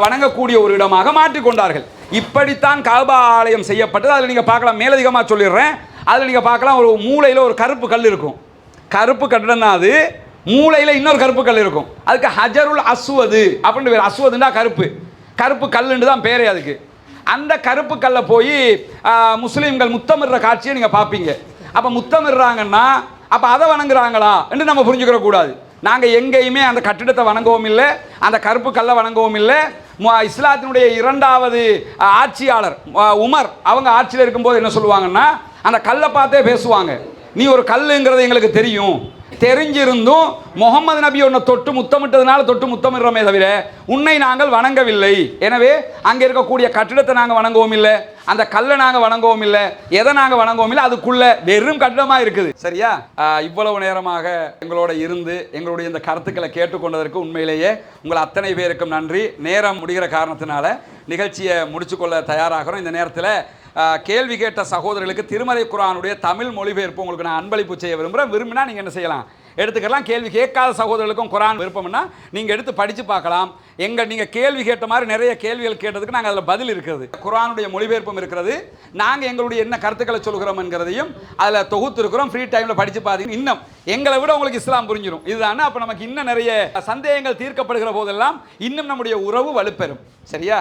வணங்கக்கூடிய ஒரு இடமாக மாற்றிக்கொண்டார்கள். இப்படித்தான் கஅபா ஆலயம் செய்யப்பட்டது. அதில் நீங்கள் பார்க்கலாம், மேலதிகமாக சொல்லிடுறேன். அதில் நீங்கள் பார்க்கலாம், ஒரு மூலையில் ஒரு கருப்பு கல் இருக்கும். கருப்பு கட்டிடம் தான் அது. மூலையில் இன்னொரு கருப்பு கல் இருக்கும். அதுக்கு ஹஜருல் அஸ்வது அப்படின்னு பேர். அஸ்வதுண்டா கருப்பு கல்லுன்னு தான் பேரே அதுக்கு. அந்த கருப்பு கல்லை போய் முஸ்லீம்கள் முத்தமிடுற காட்சியை நீங்கள் பார்ப்பீங்க. அப்போ முத்தமிடுறாங்கன்னா அப்போ அதை வணங்குறாங்களா என்று நம்ம புரிஞ்சுக்கிற கூடாது. நாங்கள் எங்கேயுமே அந்த கட்டிடத்தை வணங்கவும் இல்லை, அந்த கருப்பு கல்லை வணங்கவும் இல்லை. இஸ்லாத்தினுடைய 2வது ஆட்சியாளர் உமர் அவங்க ஆட்சியில் இருக்கும்போது என்ன சொல்லுவாங்கன்னா அந்த கல்லை பார்த்தே பேசுவாங்க. நீ ஒரு கல்லுங்கிறது எங்களுக்கு தெரிஞ்சிருந்தும் முகமது நபி உன்னை தொட்டு முத்தமிட்டதுனால தொட்டு முத்தமிடுறோமே தவிர உன்னை நாங்கள் வணங்கவில்லை. எனவே அங்கே இருக்கக்கூடிய கட்டிடத்தை நாங்கள் வணங்கவும் இல்லை, அந்த கல்லை நாங்கள் வணங்கவும் இல்லை, எதை நாங்கள் வணங்கவும் இல்லை. அதுக்குள்ள வெறும் கட்டிடமாக இருக்குது. சரியா? இவ்வளவு நேரமாக எங்களோட இருந்து எங்களுடைய இந்த கருத்துக்களை கேட்டுக்கொண்டதற்கு உண்மையிலேயே உங்கள் அத்தனை பேருக்கும் நன்றி. நேரம் முடிகிற காரணத்தினால நிகழ்ச்சியை முடிச்சுக்கொள்ள தயாராகிறோம். இந்த நேரத்தில் கேள்வி கேட்ட சகோதரர்களுக்கு திருமறை குர்ஆனுடைய தமிழ் மொழிபெயர்ப்பு உங்களுக்கு நான் அன்பளிப்பு செய்ய விரும்பினா நீங்கள் என்ன செய்யலாம், எடுத்துக்கலாம். கேள்வி கேட்காத சகோதரர்களுக்கும் குர்ஆன் விருப்பம்னா நீங்கள் எடுத்து படித்து பார்க்கலாம். நீங்கள் கேள்வி கேட்ட மாதிரி நிறைய கேள்விகள் கேட்டதுக்கு நாங்கள் அதில் பதில் இருக்கிறது. குர்ஆனுடைய மொழிபெயர்ப்பும் இருக்கிறது. நாங்கள் எங்களுடைய என்ன கருத்துக்களை சொல்கிறோம் என்கிறதையும் அதில் தொகுத்து இருக்கிறோம். ஃப்ரீ டைமில் படித்து பார்த்தீங்கன்னா இன்னும் எங்களை விட உங்களுக்கு இஸ்லாம் புரிஞ்சிடும். இதுதானே அப்போ நமக்கு இன்னும் நிறைய சந்தேகங்கள் தீர்க்கப்படுகிற போதெல்லாம் இன்னும் நம்முடைய உறவு வலுப்பெறும். சரியா?